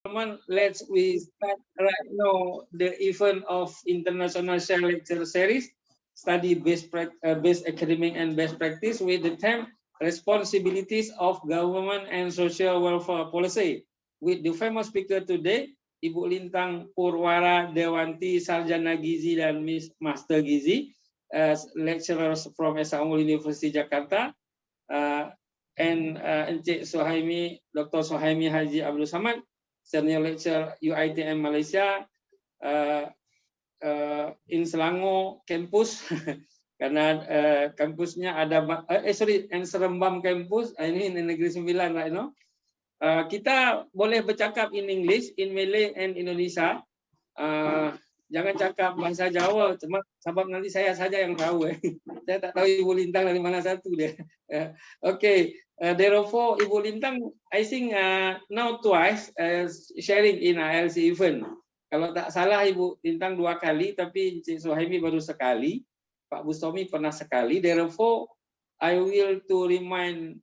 Let's we start right now the event of International Share Lecture Series, study best academic and best practice with the theme responsibilities of government and social welfare policy. With the famous speaker today, Ibu Lintang Purwara Dewanti Sarjana Gizi dan Miss Master Gizi, lecturers from Esa Unggul University Jakarta, and Encik Suhaimi, Dr. Suhaimi Haji Abdul Samad, Senior Lecturer UiTM Malaysia, in Selangor campus, karena kampusnya ada, and Serembam campus, ini Negeri Sembilan right now. Kita boleh bercakap in English, in Malay and Indonesia. Jangan cakap bahasa Jawa, cuma sebab nanti saya saja yang tahu. Saya tak tahu Ibu Lintang dari mana satu dia. Okay, therefore Ibu Lintang, I think now twice sharing in ILC event. Kalau tak salah Ibu Lintang 2 kali, tapi Encik Suhaimi baru sekali, Pak Bustomi pernah sekali. Therefore, I will to remind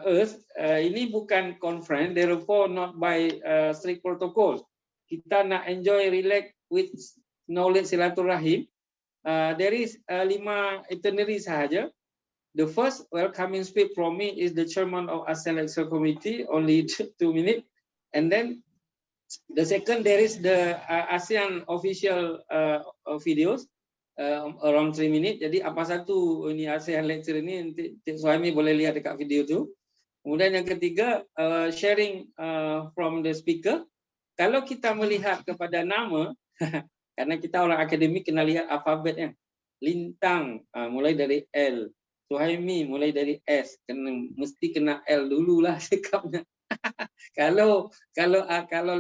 us, ini bukan conference, therefore not by strict protocol. Kita nak enjoy, relax with knowledge silaturahim. There is 5 itinerary sahaja. The first welcoming speech from me is the chairman of ASEAN Lecture Committee, only 2 minutes, and then the second there is the ASEAN official videos around 3 minutes. Jadi apa satu ini ASEAN lecture ini, Cik Suhaimi boleh lihat dekat video tu. Kemudian yang ketiga sharing from the speaker. Kalau kita melihat kepada nama, karena kita orang akademik kena lihat alfabetnya. Lintang mulai dari L, Suhaimi mulai dari S, mesti kena L dululah sikapnya. kalau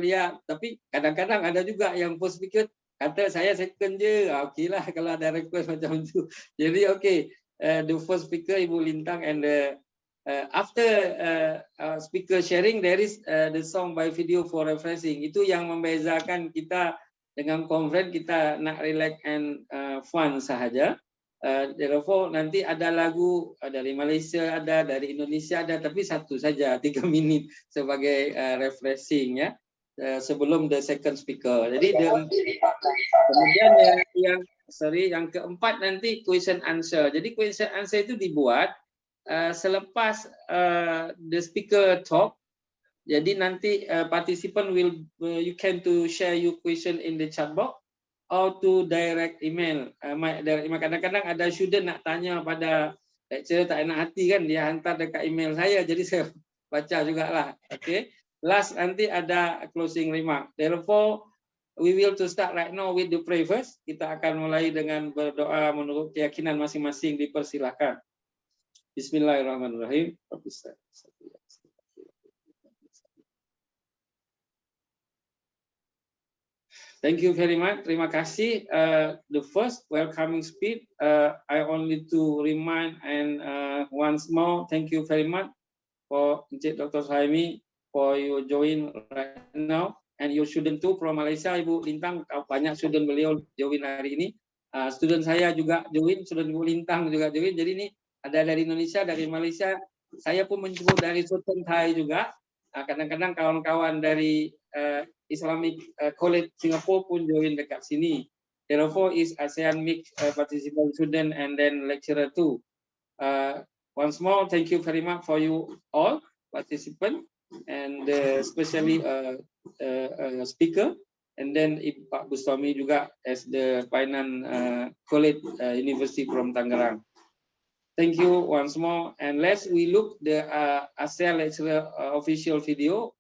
lihat, tapi kadang-kadang ada juga yang first speaker kata saya second je, okeylah kalau ada request macam tu. Jadi the first speaker Ibu Lintang, and after speaker sharing there is the song by video for refreshing. Itu yang membezakan kita dengan conference, kita nak relax and fun sahaja. Therefore nanti ada lagu dari Malaysia, ada dari Indonesia, ada, tapi satu saja 3 minit sebagai refreshing ya, sebelum the second speaker. Jadi kemudian yang keempat nanti question answer. Jadi question answer itu dibuat selepas the speaker talk. Jadi nanti participant you can to share your question in the chat box or to direct email. Kadang-kadang ada student nak tanya pada lecturer, tak enak hati kan, dia hantar dekat email saya, jadi saya baca jugalah. Okay. Last nanti ada closing remark. Therefore we will to start right now with the prayer first. Kita akan mulai dengan berdoa menurut keyakinan masing-masing, dipersilakan. Bismillahirrahmanirrahim. Thank you very much. Terima kasih. The first welcoming speech, I only to remind and once more, thank you very much for Encik Dr. Suhaimi for you join right now, and your student too from Malaysia, Ibu Lintang. Banyak student beliau join hari ini. Student saya juga join, student Ibu Lintang juga join. Jadi ini ada dari Indonesia, dari Malaysia. Saya pun menjemput dari Sultan Thai juga. Kadang-kadang kawan-kawan dari Islamic College Singapore pun join dekat sini. Therefore is ASEAN mix participant student and then lecturer too. Once more, thank you very much for you all participant, and especially speaker, and then Pak Bustomi juga as the Finance College University from Tangerang. Thank you once more, and we look the ASEAN lecturer official video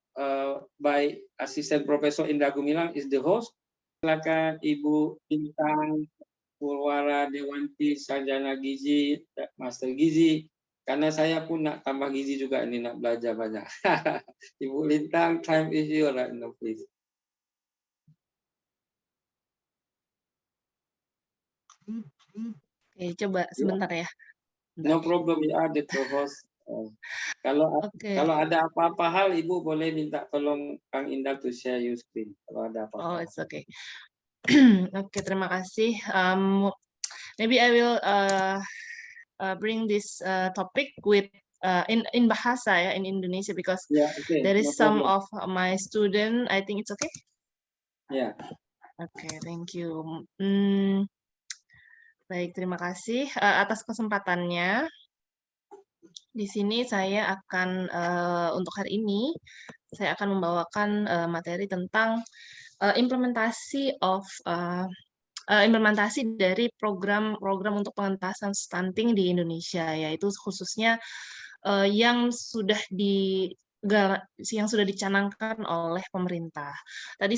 by Assistant Professor Indra Gumilang is the host. Silakan Ibu Lintang Purwara Dewanti Sarjana Gizi, Master Gizi. Karena saya pun nak tambah gizi juga ini, nak belajar banyak. Ibu Lintang, time is yours right now, please. Oke, coba sebentar ya. No problem, you are the host. Kalau ada apa-apa hal, Ibu boleh minta tolong Kang Indah to share your screen. Kalau ada apa-apa. Oh, it's okay. Oke, terima kasih. Maybe I will bring this topic with in bahasa ya, in Indonesia, because Yeah, okay, there no is some problem. of my student. I think it's okay. Yeah. Okay, thank you. Baik, terima kasih atas kesempatannya. Di sini saya akan untuk hari ini saya akan membawakan materi tentang implementasi dari program untuk pengentasan stunting di Indonesia, yaitu khususnya yang sudah dicanangkan oleh pemerintah. Tadi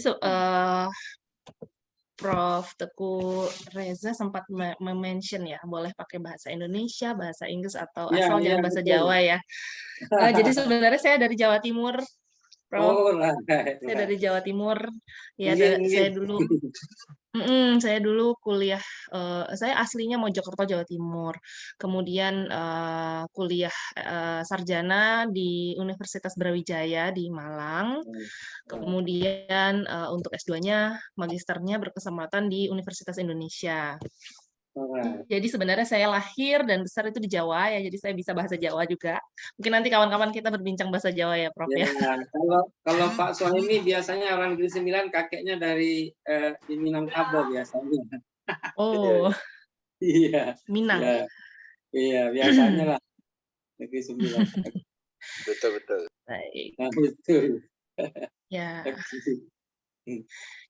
Prof. Teguh Reza sempat mention ya, boleh pakai bahasa Indonesia, bahasa Inggris, atau Yeah, asal jangan yeah, bahasa betul. Jawa ya. Jadi sebenarnya saya dari Jawa Timur, Prof. Oh, right, Saya dari Jawa Timur. Ya, Nggih, nggih. saya dulu kuliah, saya aslinya Mojokerto, Jawa Timur. Kemudian kuliah sarjana di Universitas Brawijaya di Malang. Kemudian untuk S2-nya, magisternya berkesempatan di Universitas Indonesia. Alright. Jadi sebenarnya saya lahir dan besar itu di Jawa ya, jadi saya bisa bahasa Jawa juga. Mungkin nanti kawan-kawan kita berbincang bahasa Jawa ya, Prof ya. Ya, kalau Pak Suhaimi biasanya orang Negeri Sembilan kakeknya dari di Minangkabau biasanya. Oh, Iya, Minang. iya, iya, biasanya lah Negeri Sembilan. Betul. Baik. Nah, betul. Ya.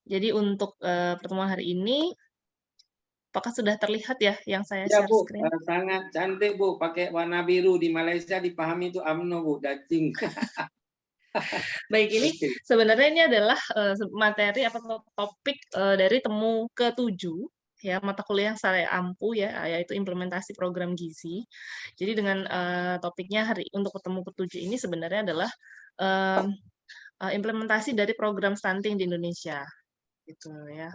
Jadi untuk pertemuan hari ini, apakah sudah terlihat ya yang saya Ya share Bu, screen? sangat cantik Bu, pakai warna biru. Di Malaysia dipahami itu UMNO Bu, dacing. Baik, ini sebenarnya ini adalah materi atau topik dari temu ke-7 ya, mata kuliah yang saya ampu ya, yaitu implementasi program gizi. Jadi dengan topiknya untuk ketemu ke-7 ini sebenarnya adalah implementasi dari program stunting di Indonesia gitu ya.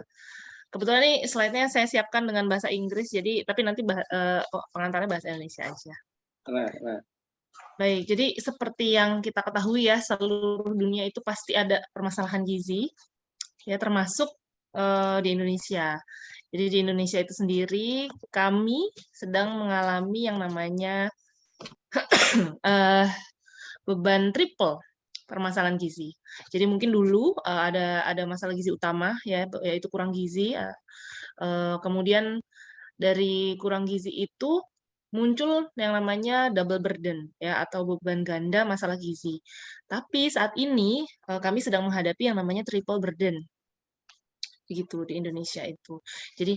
Kebetulan ini slide-nya saya siapkan dengan bahasa Inggris, jadi tapi nanti pengantarnya bahasa Indonesia aja. Right. Baik, jadi seperti yang kita ketahui ya, seluruh dunia itu pasti ada permasalahan gizi, ya termasuk di Indonesia. Jadi di Indonesia itu sendiri, kami sedang mengalami yang namanya beban triple permasalahan gizi. Jadi mungkin dulu ada masalah gizi utama ya, yaitu kurang gizi. Kemudian dari kurang gizi itu muncul yang namanya double burden ya, atau beban ganda masalah gizi. Tapi saat ini kami sedang menghadapi yang namanya triple burden begitu di Indonesia itu. Jadi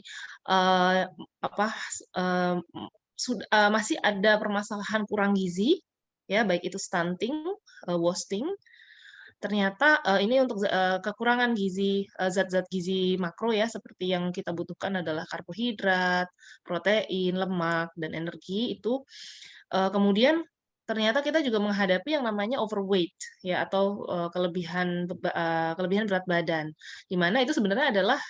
masih ada permasalahan kurang gizi ya, baik itu stunting, wasting. Ternyata ini untuk kekurangan gizi, zat-zat gizi makro ya, seperti yang kita butuhkan adalah karbohidrat, protein, lemak, dan energi itu. Kemudian ternyata kita juga menghadapi yang namanya overweight ya, atau kelebihan berat badan, di mana itu sebenarnya adalah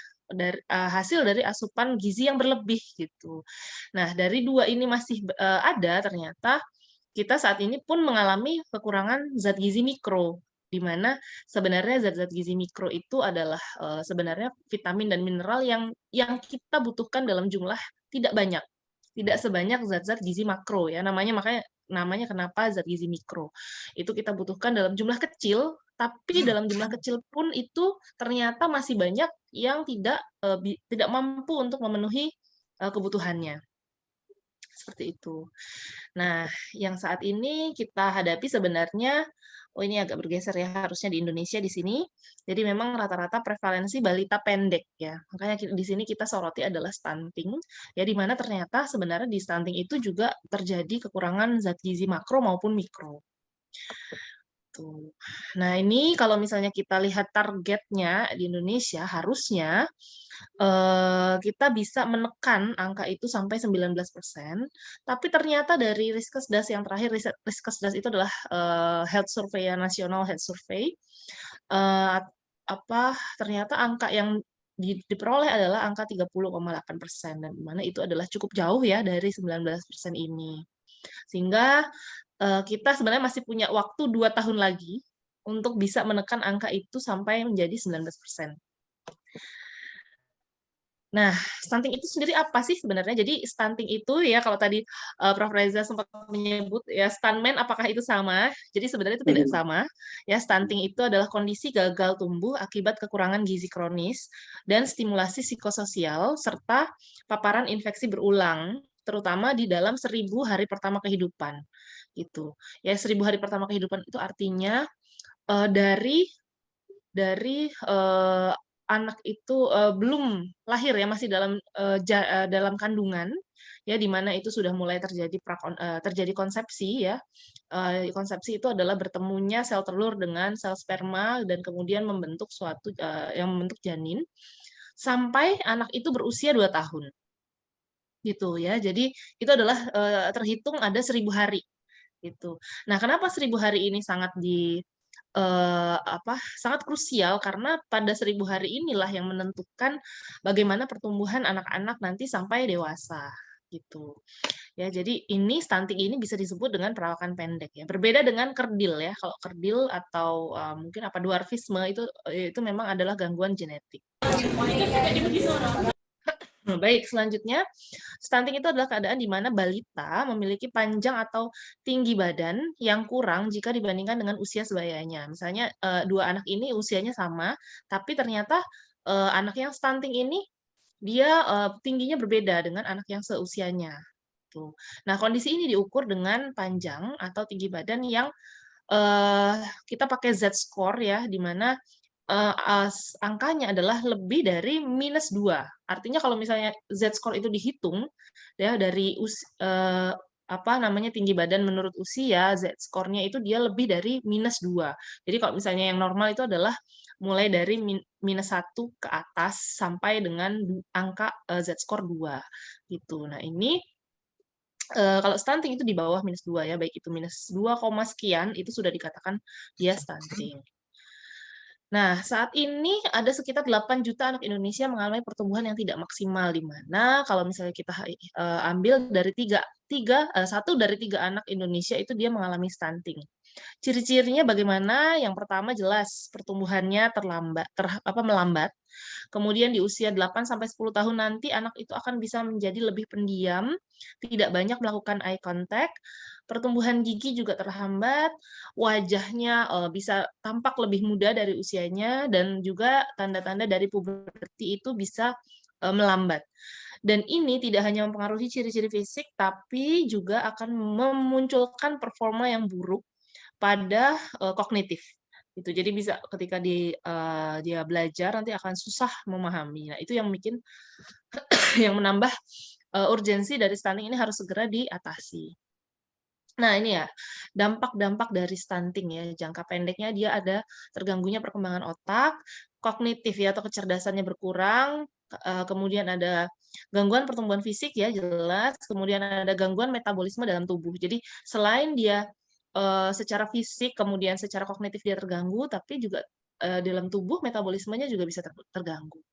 hasil dari asupan gizi yang berlebih gitu. Nah, dari dua ini masih ada, ternyata kita saat ini pun mengalami kekurangan zat gizi mikro, di mana sebenarnya zat-zat gizi mikro itu adalah sebenarnya vitamin dan mineral yang kita butuhkan dalam jumlah tidak banyak, tidak sebanyak zat-zat gizi makro ya, makanya namanya kenapa zat gizi mikro. Itu kita butuhkan dalam jumlah kecil, tapi dalam jumlah kecil pun itu ternyata masih banyak yang tidak mampu untuk memenuhi kebutuhannya. Seperti itu. Nah, yang saat ini kita hadapi sebenarnya, ini agak bergeser ya, harusnya di Indonesia di sini. Jadi memang rata-rata prevalensi balita pendek ya. Makanya di sini kita soroti adalah stunting, ya, di mana ternyata sebenarnya di stunting itu juga terjadi kekurangan zat gizi makro maupun mikro. Tuh. Nah, ini kalau misalnya kita lihat targetnya di Indonesia, harusnya kita bisa menekan angka itu sampai 19%, tapi ternyata dari Riskesdas yang terakhir, Riskesdas itu adalah Health Survey ya, National Health Survey, ternyata angka yang diperoleh adalah angka 30,8%, dan mana itu adalah cukup jauh ya dari 19% ini. Sehingga kita sebenarnya masih punya waktu 2 tahun lagi untuk bisa menekan angka itu sampai menjadi 19%. Nah, stunting itu sendiri apa sih sebenarnya? Jadi stunting itu ya kalau tadi Prof. Reza sempat menyebut ya stuntman apakah itu sama? Jadi sebenarnya itu tidak sama. Ya, stunting itu adalah kondisi gagal tumbuh akibat kekurangan gizi kronis dan stimulasi psikososial serta paparan infeksi berulang, terutama di dalam 1000 hari pertama kehidupan. Gitu. Ya, 1000 hari pertama kehidupan itu artinya dari anak itu belum lahir ya, masih dalam kandungan ya, di mana itu sudah mulai terjadi konsepsi ya. Konsepsi itu adalah bertemunya sel telur dengan sel sperma dan kemudian membentuk yang membentuk janin sampai anak itu berusia 2 tahun gitu ya. Jadi itu adalah terhitung ada 1000 hari gitu. Nah, kenapa 1000 hari ini sangat krusial karena pada 1000 hari inilah yang menentukan bagaimana pertumbuhan anak-anak nanti sampai dewasa gitu. Ya, jadi ini stunting ini bisa disebut dengan perawakan pendek ya. Berbeda dengan kerdil ya. Kalau kerdil atau mungkin dwarfisme itu memang adalah gangguan genetik. Nah, baik, selanjutnya, stunting itu adalah keadaan di mana balita memiliki panjang atau tinggi badan yang kurang jika dibandingkan dengan usia sebayanya. Misalnya, dua anak ini usianya sama, tapi ternyata anak yang stunting ini dia tingginya berbeda dengan anak yang seusianya. Tuh. Nah, kondisi ini diukur dengan panjang atau tinggi badan yang kita pakai Z-score ya, di mana angkanya adalah lebih dari -2. Artinya kalau misalnya Z-score itu dihitung ya dari tinggi badan menurut usia, Z-score-nya itu dia lebih dari -2. Jadi kalau misalnya yang normal itu adalah mulai dari -1 ke atas sampai dengan angka Z-score 2 gitu. Nah, ini kalau stunting itu di bawah -2 ya, baik itu -2, sekian itu sudah dikatakan dia stunting. Nah, saat ini ada sekitar 8 juta anak Indonesia mengalami pertumbuhan yang tidak maksimal, di mana kalau misalnya kita ambil dari 1 dari 3 anak Indonesia itu dia mengalami stunting. Ciri-cirinya bagaimana? Yang pertama jelas pertumbuhannya melambat. Kemudian di usia 8 sampai 10 tahun nanti anak itu akan bisa menjadi lebih pendiam, tidak banyak melakukan eye contact, pertumbuhan gigi juga terhambat, wajahnya bisa tampak lebih muda dari usianya dan juga tanda-tanda dari puberti itu bisa melambat. Dan ini tidak hanya mempengaruhi ciri-ciri fisik, tapi juga akan memunculkan performa yang buruk pada kognitif. Gitu. Jadi bisa ketika dia belajar nanti akan susah memahami. Nah, itu yang yang menambah urgensi dari stunting ini harus segera diatasi. Nah, ini ya, dampak-dampak dari stunting ya. Jangka pendeknya dia ada terganggunya perkembangan otak, kognitif ya atau kecerdasannya berkurang, kemudian ada gangguan pertumbuhan fisik ya jelas, kemudian ada gangguan metabolisme dalam tubuh. Jadi selain dia secara fisik, kemudian secara kognitif dia terganggu, tapi juga dalam tubuh metabolismenya juga bisa terganggu.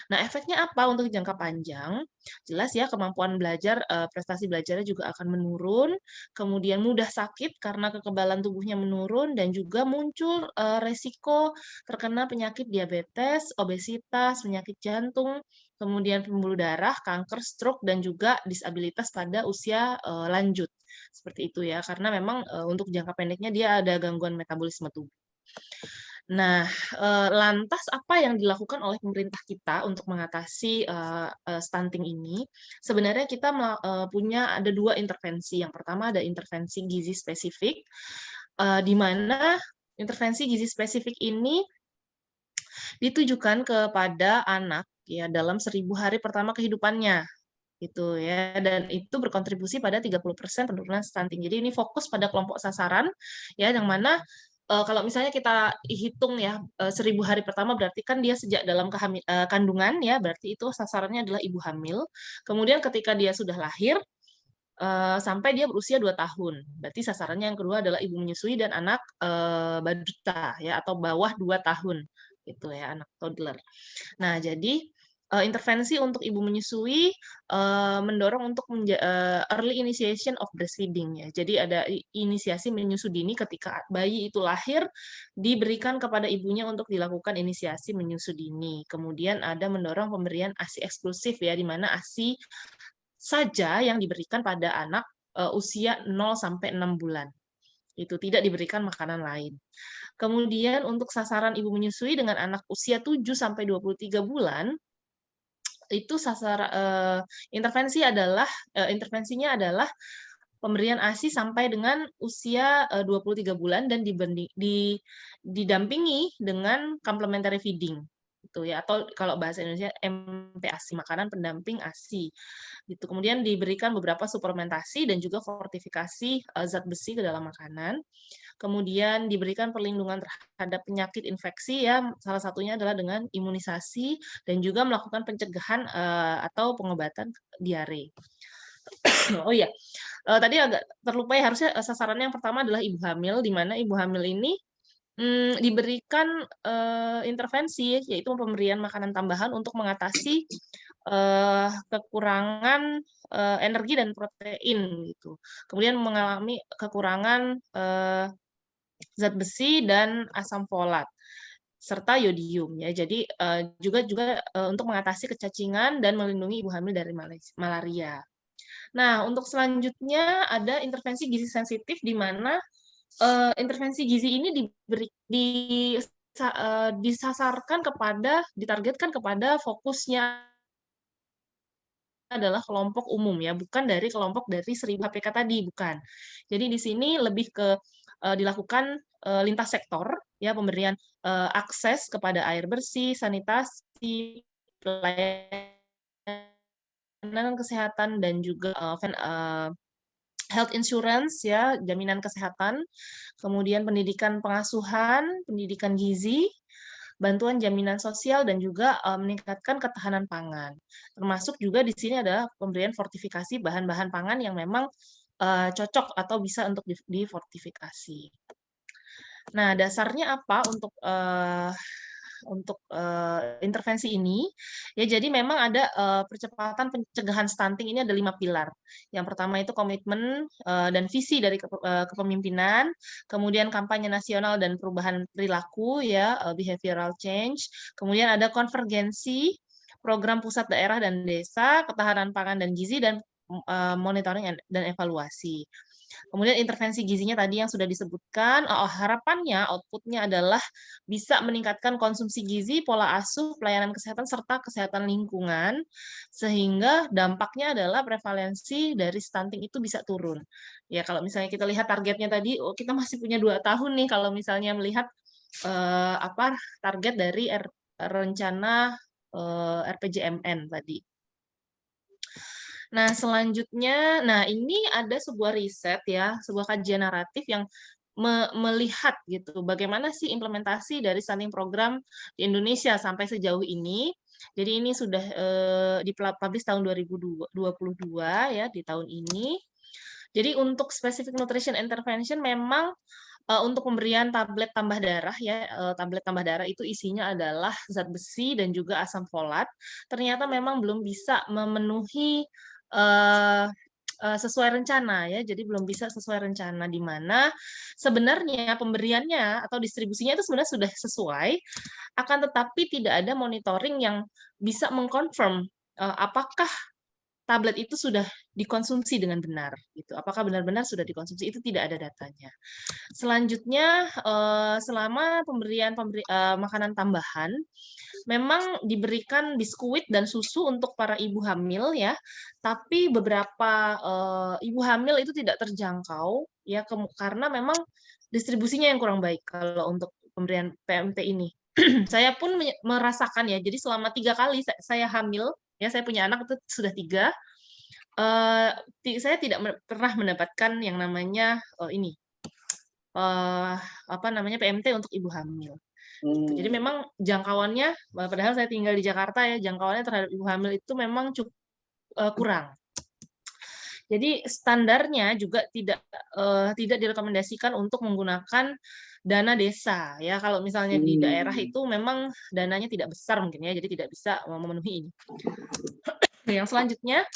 Nah, efeknya apa untuk jangka panjang? Jelas ya, kemampuan belajar, prestasi belajarnya juga akan menurun, kemudian mudah sakit karena kekebalan tubuhnya menurun, dan juga muncul resiko terkena penyakit diabetes, obesitas, penyakit jantung, kemudian pembuluh darah, kanker, stroke, dan juga disabilitas pada usia lanjut. Seperti itu ya, karena memang untuk jangka pendeknya dia ada gangguan metabolisme tubuh. Nah, lantas apa yang dilakukan oleh pemerintah kita untuk mengatasi stunting ini? Sebenarnya kita punya ada 2 intervensi. Yang pertama ada intervensi gizi spesifik, di mana intervensi gizi spesifik ini ditujukan kepada anak ya dalam 1000 hari pertama kehidupannya, gitu ya, dan itu berkontribusi pada 30% penurunan stunting. Jadi ini fokus pada kelompok sasaran ya, yang mana kalau misalnya kita hitung ya 1000 hari pertama berarti kan dia sejak dalam kandungan ya, berarti itu sasarannya adalah ibu hamil. Kemudian ketika dia sudah lahir sampai dia berusia 2 tahun. Berarti sasarannya yang kedua adalah ibu menyusui dan anak balita ya atau bawah 2 tahun gitu ya, anak toddler. Nah, jadi intervensi untuk ibu menyusui, mendorong untuk early initiation of breastfeeding ya. Jadi ada inisiasi menyusu dini ketika bayi itu lahir, diberikan kepada ibunya untuk dilakukan inisiasi menyusu dini. Kemudian ada mendorong pemberian ASI eksklusif ya, di mana ASI saja yang diberikan pada anak usia 0 sampai 6 bulan. Itu tidak diberikan makanan lain. Kemudian untuk sasaran ibu menyusui dengan anak usia 7 sampai 23 bulan, itu intervensinya adalah pemberian ASI sampai dengan usia 23 bulan dan didampingi dengan complementary feeding gitu ya, atau kalau bahasa Indonesia MPASI, makanan pendamping ASI gitu. Kemudian diberikan beberapa suplementasi dan juga fortifikasi zat besi ke dalam makanan. Kemudian diberikan perlindungan terhadap penyakit infeksi ya, salah satunya adalah dengan imunisasi dan juga melakukan pencegahan atau pengobatan diare. Oh iya, tadi agak terlupa ya, harusnya sasarannya yang pertama adalah ibu hamil, di mana ibu hamil ini diberikan intervensi, yaitu pemberian makanan tambahan untuk mengatasi kekurangan energi dan protein gitu. Kemudian mengalami kekurangan zat besi dan asam folat serta yodium ya. Jadi juga untuk mengatasi kecacingan dan melindungi ibu hamil dari malaria. Nah, untuk selanjutnya ada intervensi gizi sensitif di mana intervensi gizi ini disasarkan ditargetkan kepada fokusnya adalah kelompok umum ya, bukan dari kelompok dari 1000 HPK tadi, bukan. Jadi di sini lebih ke dilakukan lintas sektor ya, pemberian akses kepada air bersih, sanitasi, pelayanan kesehatan dan juga health insurance ya, jaminan kesehatan, kemudian pendidikan pengasuhan, pendidikan gizi, bantuan jaminan sosial dan juga meningkatkan ketahanan pangan. Termasuk juga di sini adalah pemberian fortifikasi bahan-bahan pangan yang memang cocok atau bisa untuk difortifikasi. Nah, dasarnya apa untuk intervensi ini? Ya, jadi memang ada percepatan pencegahan stunting ini ada 5 pilar. Yang pertama itu komitmen dan visi dari kepemimpinan, kemudian kampanye nasional dan perubahan perilaku ya, behavioral change, kemudian ada konvergensi, program pusat daerah dan desa, ketahanan pangan dan gizi dan monitoring dan evaluasi. Kemudian intervensi gizinya tadi yang sudah disebutkan, harapannya output-nya adalah bisa meningkatkan konsumsi gizi, pola asuh, pelayanan kesehatan, serta kesehatan lingkungan, sehingga dampaknya adalah prevalensi dari stunting itu bisa turun. Ya, kalau misalnya kita lihat targetnya tadi, kita masih punya 2 tahun nih kalau misalnya melihat target dari rencana RPJMN tadi. Nah, selanjutnya, ini ada sebuah riset ya, sebuah kajian naratif yang melihat gitu, bagaimana sih implementasi dari stunting program di Indonesia sampai sejauh ini. Jadi ini sudah dipublish tahun 2022 ya, di tahun ini. Jadi untuk specific nutrition intervention memang untuk pemberian tablet tambah darah ya, tablet tambah darah itu isinya adalah zat besi dan juga asam folat. Ternyata memang belum bisa memenuhi sesuai rencana ya, jadi belum bisa sesuai rencana, di mana sebenarnya pemberiannya atau distribusinya itu sebenarnya sudah sesuai, akan tetapi tidak ada monitoring yang bisa mengkonfirm apakah tablet itu sudah dikonsumsi dengan benar gitu. Apakah benar-benar sudah dikonsumsi, itu tidak ada datanya. Selanjutnya selama pemberian makanan tambahan memang diberikan biskuit dan susu untuk para ibu hamil ya, tapi beberapa ibu hamil itu tidak terjangkau ya, karena memang distribusinya yang kurang baik kalau untuk pemberian PMT ini. Saya pun merasakan ya, jadi selama 3 kali saya hamil ya, saya punya anak itu sudah 3, saya tidak pernah mendapatkan yang namanya PMT untuk ibu hamil. Gitu. Jadi memang jangkauannya, padahal saya tinggal di Jakarta ya, jangkauannya terhadap ibu hamil itu memang cukup kurang. Jadi standarnya juga tidak direkomendasikan untuk menggunakan dana desa ya. Kalau misalnya di daerah itu memang dananya tidak besar mungkin ya, jadi tidak bisa memenuhi ini. Yang selanjutnya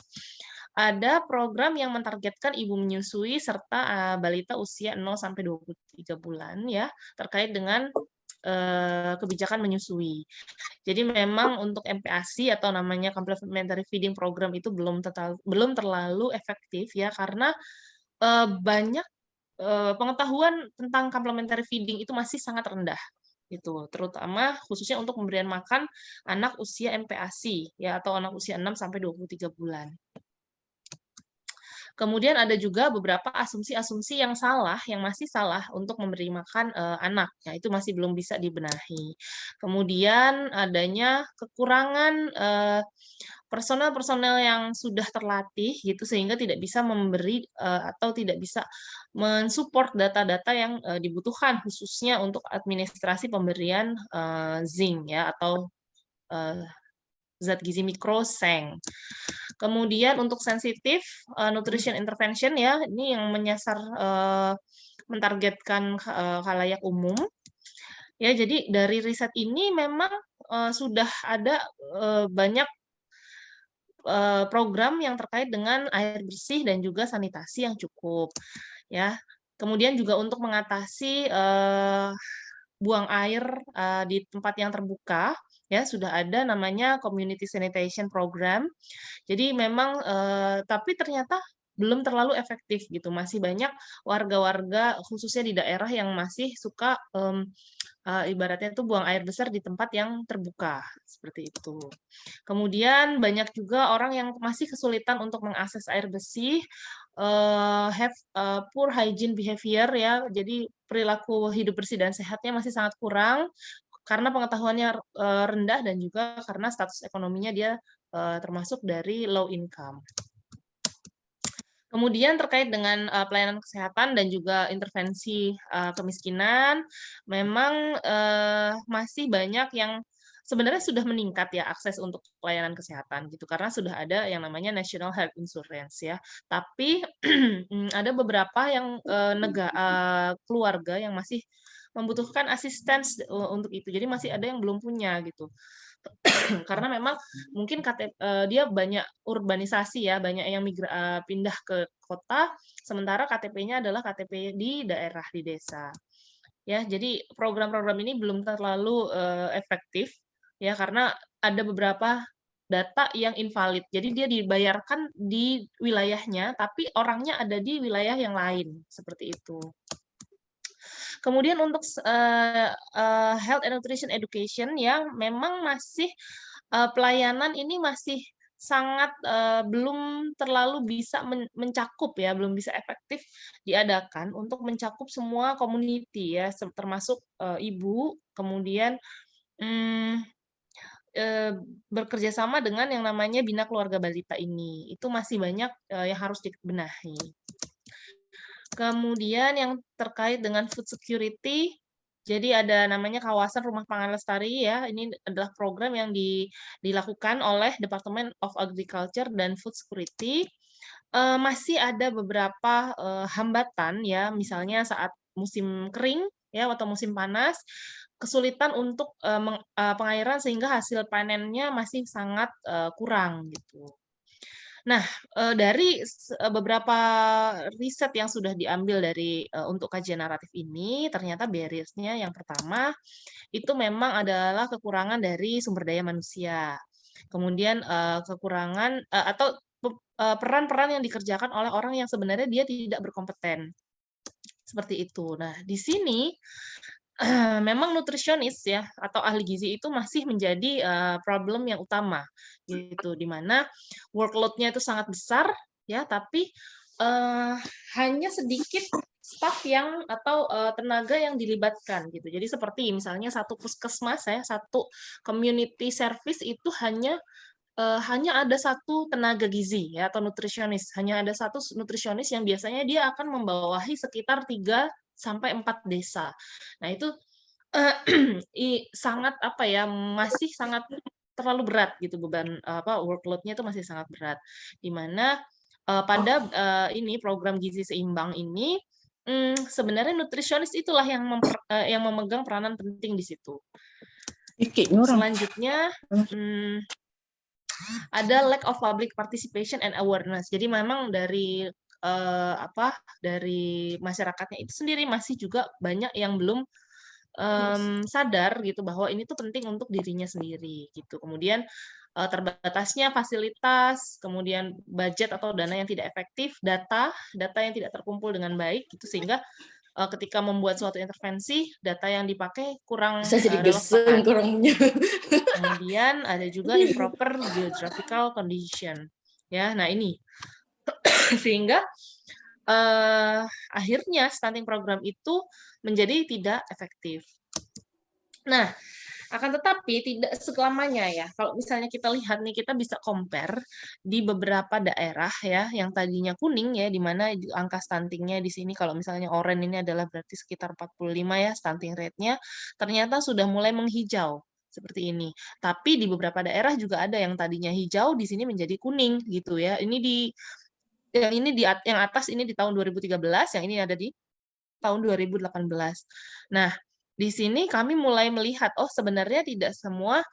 ada program yang mentargetkan ibu menyusui serta balita usia 0 sampai 23 bulan ya, terkait dengan kebijakan menyusui. Jadi memang untuk MPASI atau namanya Complementary Feeding Program itu belum terlalu efektif ya, karena banyak pengetahuan tentang complementary feeding itu masih sangat rendah gitu, terutama khususnya untuk pemberian makan anak usia MPASI ya, atau anak usia 6 sampai 23 bulan. Kemudian ada juga beberapa asumsi-asumsi yang salah, yang masih salah untuk memberi makan anak. Nah, itu masih belum bisa dibenahi. Kemudian adanya kekurangan personel-personel yang sudah terlatih gitu, sehingga tidak bisa memberi atau tidak bisa mensupport data-data yang dibutuhkan khususnya untuk administrasi pemberian zinc ya, atau zat gizi mikro seng. Kemudian untuk sensitif nutrition intervention ya, ini yang menyasar mentargetkan khalayak umum. Ya, jadi dari riset ini memang sudah ada banyak program yang terkait dengan air bersih dan juga sanitasi yang cukup ya. Kemudian juga untuk mengatasi buang air di tempat yang terbuka ya, sudah ada namanya community sanitation program. Jadi memang tapi ternyata belum terlalu efektif gitu. Masih banyak warga-warga khususnya di daerah yang masih suka ibaratnya itu buang air besar di tempat yang terbuka seperti itu. Kemudian banyak juga orang yang masih kesulitan untuk mengakses air bersih, have poor hygiene behavior ya. Jadi perilaku hidup bersih dan sehatnya masih sangat kurang karena pengetahuannya rendah dan juga karena status ekonominya dia termasuk dari low income. Kemudian terkait dengan pelayanan kesehatan dan juga intervensi kemiskinan, memang masih banyak yang sebenarnya sudah meningkat ya akses untuk pelayanan kesehatan gitu, karena sudah ada yang namanya National Health Insurance ya. Tapi ada beberapa yang keluarga yang masih membutuhkan asistens untuk itu. Jadi masih ada yang belum punya gitu. Karena memang mungkin dia banyak urbanisasi ya, banyak yang pindah ke kota, sementara KTP-nya adalah KTP di daerah, di desa. Ya, jadi program-program ini belum terlalu efektif ya, karena ada beberapa data yang invalid. Jadi dia dibayarkan di wilayahnya, tapi orangnya ada di wilayah yang lain, seperti itu. Kemudian untuk health and nutrition education ya, memang masih pelayanan ini masih sangat belum terlalu bisa mencakup ya, belum bisa efektif diadakan untuk mencakup semua community ya, termasuk ibu, kemudian bekerja sama dengan yang namanya Bina Keluarga Balita ini. Itu masih banyak yang harus dibenahi. Kemudian yang terkait dengan food security, jadi ada namanya kawasan rumah pangan lestari ya. Ini adalah program yang dilakukan oleh Department of Agriculture dan Food Security. Masih ada beberapa hambatan ya, misalnya saat musim kering ya atau musim panas, kesulitan untuk pengairan sehingga hasil panennya masih sangat kurang gitu. Nah, dari beberapa riset yang sudah diambil dari untuk kajian naratif ini, ternyata barriers-nya yang pertama, itu memang adalah kekurangan dari sumber daya manusia. Kemudian kekurangan atau peran-peran yang dikerjakan oleh orang yang sebenarnya dia tidak berkompeten. Seperti itu. Nah, di sini memang nutrisionis ya atau ahli gizi itu masih menjadi problem yang utama gitu, di mana workload-nya itu sangat besar ya, tapi hanya sedikit staf yang atau tenaga yang dilibatkan gitu. Jadi seperti misalnya satu puskesmas ya, satu community service itu hanya ada satu tenaga gizi ya atau nutrisionis, hanya ada satu nutrisionis yang biasanya dia akan membawahi sekitar 3 sampai 4 desa. Nah, itu sangat apa ya, masih sangat terlalu berat gitu beban workload-nya itu masih sangat berat. Di mana pada ini program gizi seimbang ini Sebenarnya nutrisionis itulah yang yang memegang peranan penting di situ. Orang. Selanjutnya, ada lack of public participation and awareness. Jadi memang dari dari masyarakatnya itu sendiri masih juga banyak yang belum sadar gitu bahwa ini tuh penting untuk dirinya sendiri gitu. Kemudian terbatasnya fasilitas, kemudian budget atau dana yang tidak efektif, data yang tidak terkumpul dengan baik gitu, sehingga ketika membuat suatu intervensi, data yang dipakai kurang Saya jadi geseng relevan. kurangnya. Kemudian ada juga improper geographical condition. Ya, nah ini sehingga akhirnya stunting program itu menjadi tidak efektif. Nah, akan tetapi tidak selamanya ya. Kalau misalnya kita lihat nih, kita bisa compare di beberapa daerah ya, yang tadinya kuning ya, di mana angka stuntingnya di sini kalau misalnya oranye ini adalah berarti sekitar 45 ya stunting rate-nya, ternyata sudah mulai menghijau seperti ini. Tapi di beberapa daerah juga ada yang tadinya hijau di sini menjadi kuning gitu ya. Ini yang atas ini di tahun 2013, yang ini ada di tahun 2018. Nah, di sini kami mulai melihat, oh sebenarnya tidak semua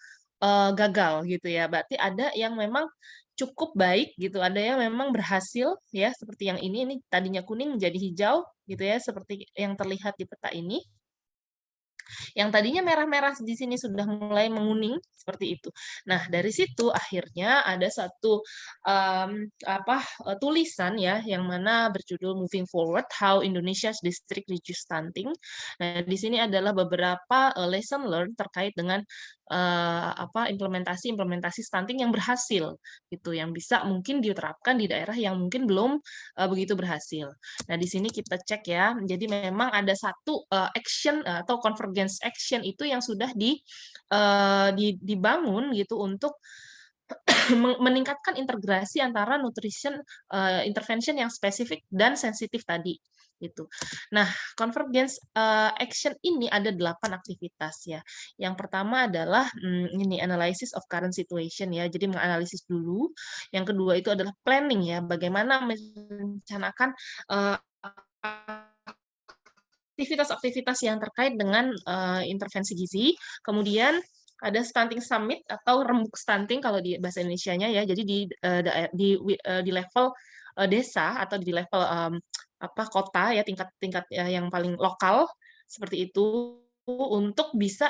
gagal gitu ya. Berarti ada yang memang cukup baik gitu, ada yang memang berhasil ya, seperti yang ini tadinya kuning menjadi hijau gitu ya, seperti yang terlihat di peta ini. Yang tadinya merah-merah di sini sudah mulai menguning seperti itu. Nah, dari situ akhirnya ada satu tulisan ya yang mana berjudul Moving Forward How Indonesia's District Reduce Stunting. Nah, di sini adalah beberapa lesson learned terkait dengan implementasi stunting yang berhasil gitu, yang bisa mungkin diterapkan di daerah yang mungkin belum begitu berhasil. Nah, di sini kita cek ya. Jadi memang ada satu action atau convergence action itu yang sudah dibangun gitu untuk meningkatkan integrasi antara nutrition intervention yang spesifik dan sensitif tadi gitu. Nah, convergence action ini ada 8 aktivitas ya. Yang pertama adalah ini analysis of current situation ya. Jadi menganalisis dulu. Yang kedua itu adalah planning ya, bagaimana merencanakan aktivitas-aktivitas yang terkait dengan intervensi gizi. Kemudian ada stunting summit atau rembuk stunting kalau di bahasa Indonesianya ya. Jadi di level desa atau di level kota ya, tingkat yang paling lokal seperti itu, untuk bisa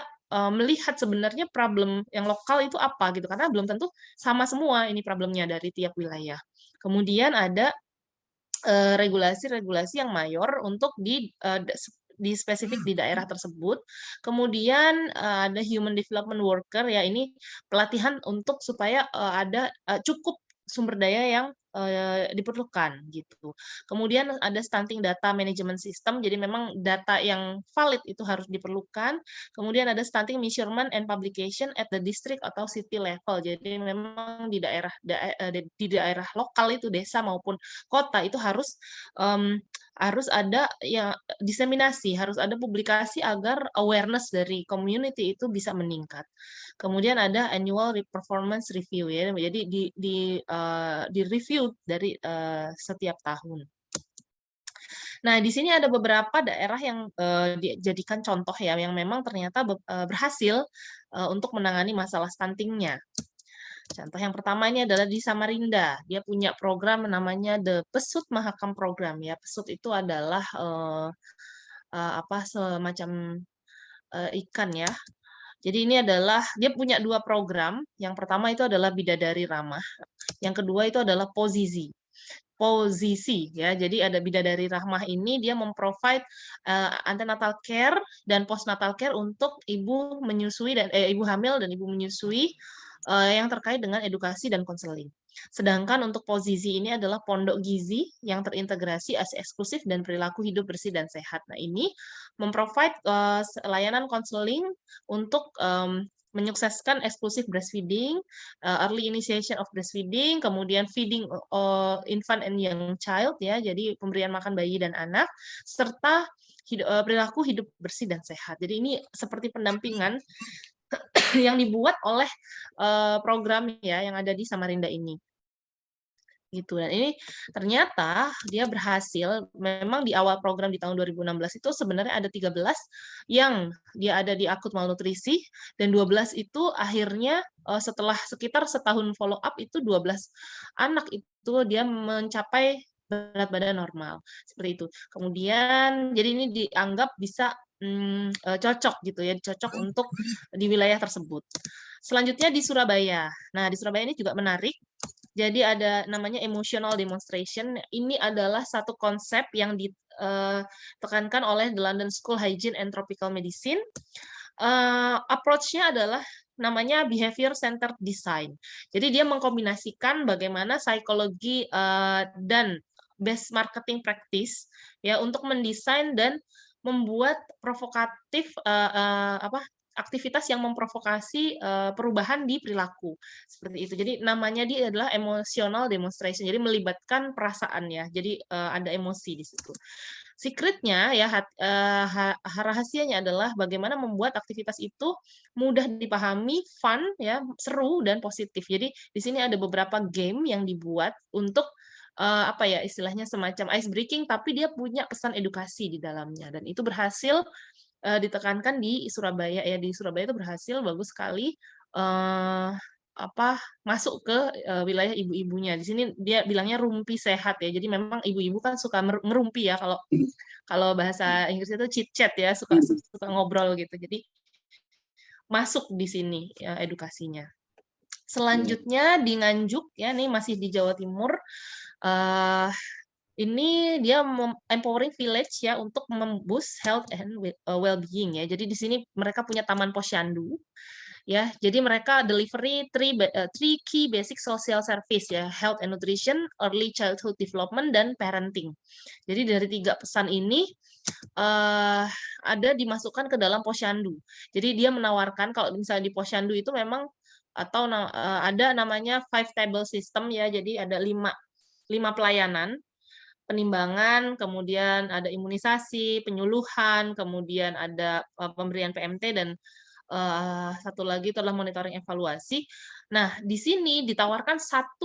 melihat sebenarnya problem yang lokal itu apa gitu, karena belum tentu sama semua ini problemnya dari tiap wilayah. Kemudian ada regulasi-regulasi yang mayor untuk di spesifik di daerah tersebut. Kemudian ada human development worker ya, ini pelatihan untuk supaya ada cukup sumber daya yang diperlukan gitu. Kemudian ada stunting data management system, jadi memang data yang valid itu harus diperlukan. Kemudian ada stunting measurement and publication at the district atau city level. Jadi memang di daerah lokal itu, desa maupun kota itu harus ada ya diseminasi, harus ada publikasi agar awareness dari community itu bisa meningkat. Kemudian ada annual performance review ya, jadi di review dari setiap tahun. Nah, di sini ada beberapa daerah yang dijadikan contoh ya, yang memang ternyata berhasil untuk menangani masalah stuntingnya. Contoh yang pertama ini adalah di Samarinda. Dia punya program namanya The Pesut Mahakam Program ya. Pesut itu adalah semacam ikan ya. Jadi ini adalah dia punya 2 program. Yang pertama itu adalah Bidadari Ramah. Yang kedua itu adalah posisi ya. Jadi ada Bidadari Rahmah ini dia memprovide antenatal care dan postnatal care untuk ibu menyusui dan ibu hamil dan ibu menyusui yang terkait dengan edukasi dan konseling. Sedangkan untuk posisi ini adalah pondok gizi yang terintegrasi ASI eksklusif dan perilaku hidup bersih dan sehat. Nah, ini memprovide layanan konseling untuk menyukseskan eksklusif breastfeeding, early initiation of breastfeeding, kemudian feeding infant and young child ya, jadi pemberian makan bayi dan anak, serta perilaku hidup bersih dan sehat. Jadi ini seperti pendampingan yang dibuat oleh program ya yang ada di Samarinda ini. gitu. Dan ini ternyata dia berhasil. Memang di awal program di tahun 2016 itu sebenarnya ada 13 yang dia ada di akut malnutrisi, dan 12 itu akhirnya setelah sekitar setahun follow up itu 12 anak itu dia mencapai berat badan normal seperti itu. Kemudian jadi ini dianggap bisa cocok gitu ya, cocok untuk di wilayah tersebut. Selanjutnya di Surabaya. Nah, di Surabaya ini juga menarik. Jadi ada namanya emotional demonstration. Ini adalah satu konsep yang ditekankan oleh the London School Hygiene and Tropical Medicine. Approach-nya adalah namanya behavior centered design. Jadi dia mengkombinasikan bagaimana psikologi dan best marketing practice ya untuk mendesain dan membuat provokatif aktivitas yang memprovokasi perubahan di perilaku seperti itu. Jadi namanya dia adalah emotional demonstration. Jadi melibatkan perasaan ya. Jadi ada emosi di situ. Secretnya ya rahasianya adalah bagaimana membuat aktivitas itu mudah dipahami, fun ya, seru dan positif. Jadi di sini ada beberapa game yang dibuat untuk apa ya istilahnya semacam ice breaking, tapi dia punya pesan edukasi di dalamnya dan itu berhasil ditekankan di Surabaya ya. Di Surabaya itu berhasil bagus sekali masuk ke wilayah ibu-ibunya. Di sini dia bilangnya rumpi sehat ya. Jadi memang ibu-ibu kan suka ngerumpi ya, kalau kalau bahasa Inggris itu chit chat ya, suka ngobrol gitu. Jadi masuk di sini ya edukasinya. Selanjutnya di Nganjuk ya, nih masih di Jawa Timur. Ini dia empowering village ya untuk memboost health and well-being ya. Jadi di sini mereka punya Taman Posyandu ya. Jadi mereka delivery three key basic social service ya, health and nutrition, early childhood development, dan parenting. Jadi dari 3 pesan ini ada dimasukkan ke dalam Posyandu. Jadi dia menawarkan kalau misalnya di Posyandu itu memang atau ada namanya 5 table system ya. Jadi ada 5 pelayanan. Penimbangan, kemudian ada imunisasi, penyuluhan, kemudian ada pemberian PMT, dan satu lagi itu adalah monitoring evaluasi. Nah, di sini ditawarkan 1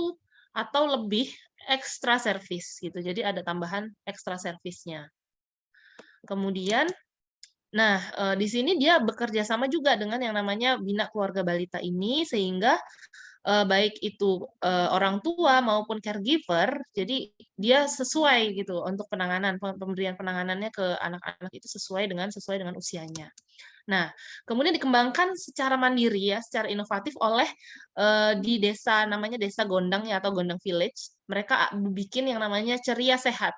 atau lebih extra service gitu. Jadi ada tambahan extra service-nya. Kemudian nah, di sini dia bekerja sama juga dengan yang namanya Bina Keluarga Balita ini, sehingga baik itu orang tua maupun caregiver, jadi dia sesuai gitu untuk pemberian penanganannya ke anak-anak itu sesuai dengan usianya. Nah, kemudian dikembangkan secara mandiri ya, secara inovatif oleh di desa namanya Desa Gondang ya, atau Gondang Village. Mereka bikin yang namanya Ceria Sehat,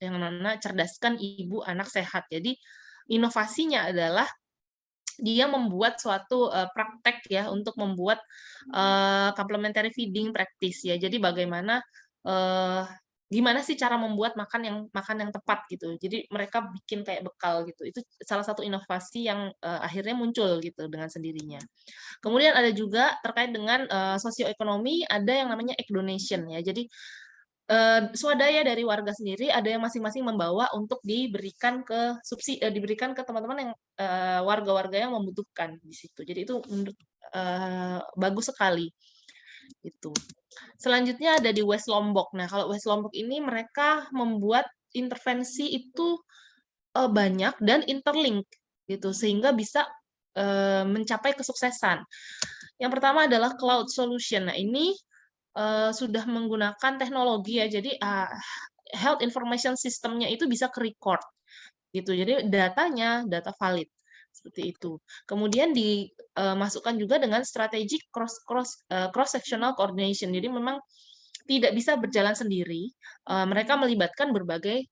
yang mana cerdaskan ibu anak sehat. Jadi inovasinya adalah dia membuat suatu praktek ya untuk membuat complementary feeding practice ya. Jadi bagaimana gimana sih cara membuat makan yang tepat gitu. Jadi mereka bikin kayak bekal gitu. Itu salah satu inovasi yang akhirnya muncul gitu dengan sendirinya. Kemudian ada juga terkait dengan sosioekonomi, ada yang namanya egg donation ya. Jadi swadaya dari warga sendiri ada yang masing-masing membawa untuk diberikan ke diberikan ke teman-teman yang warga-warga yang membutuhkan di situ. Jadi itu menurut bagus sekali itu. Selanjutnya ada di West Lombok. Nah, kalau West Lombok ini mereka membuat intervensi itu banyak dan interlink gitu sehingga bisa mencapai kesuksesan. Yang pertama adalah cloud solution. Nah, ini sudah menggunakan teknologi ya, jadi health information system-nya itu bisa ke-record gitu. Jadi data valid seperti itu. Kemudian dimasukkan juga dengan strategic cross sectional coordination. Jadi memang tidak bisa berjalan sendiri. Mereka melibatkan berbagai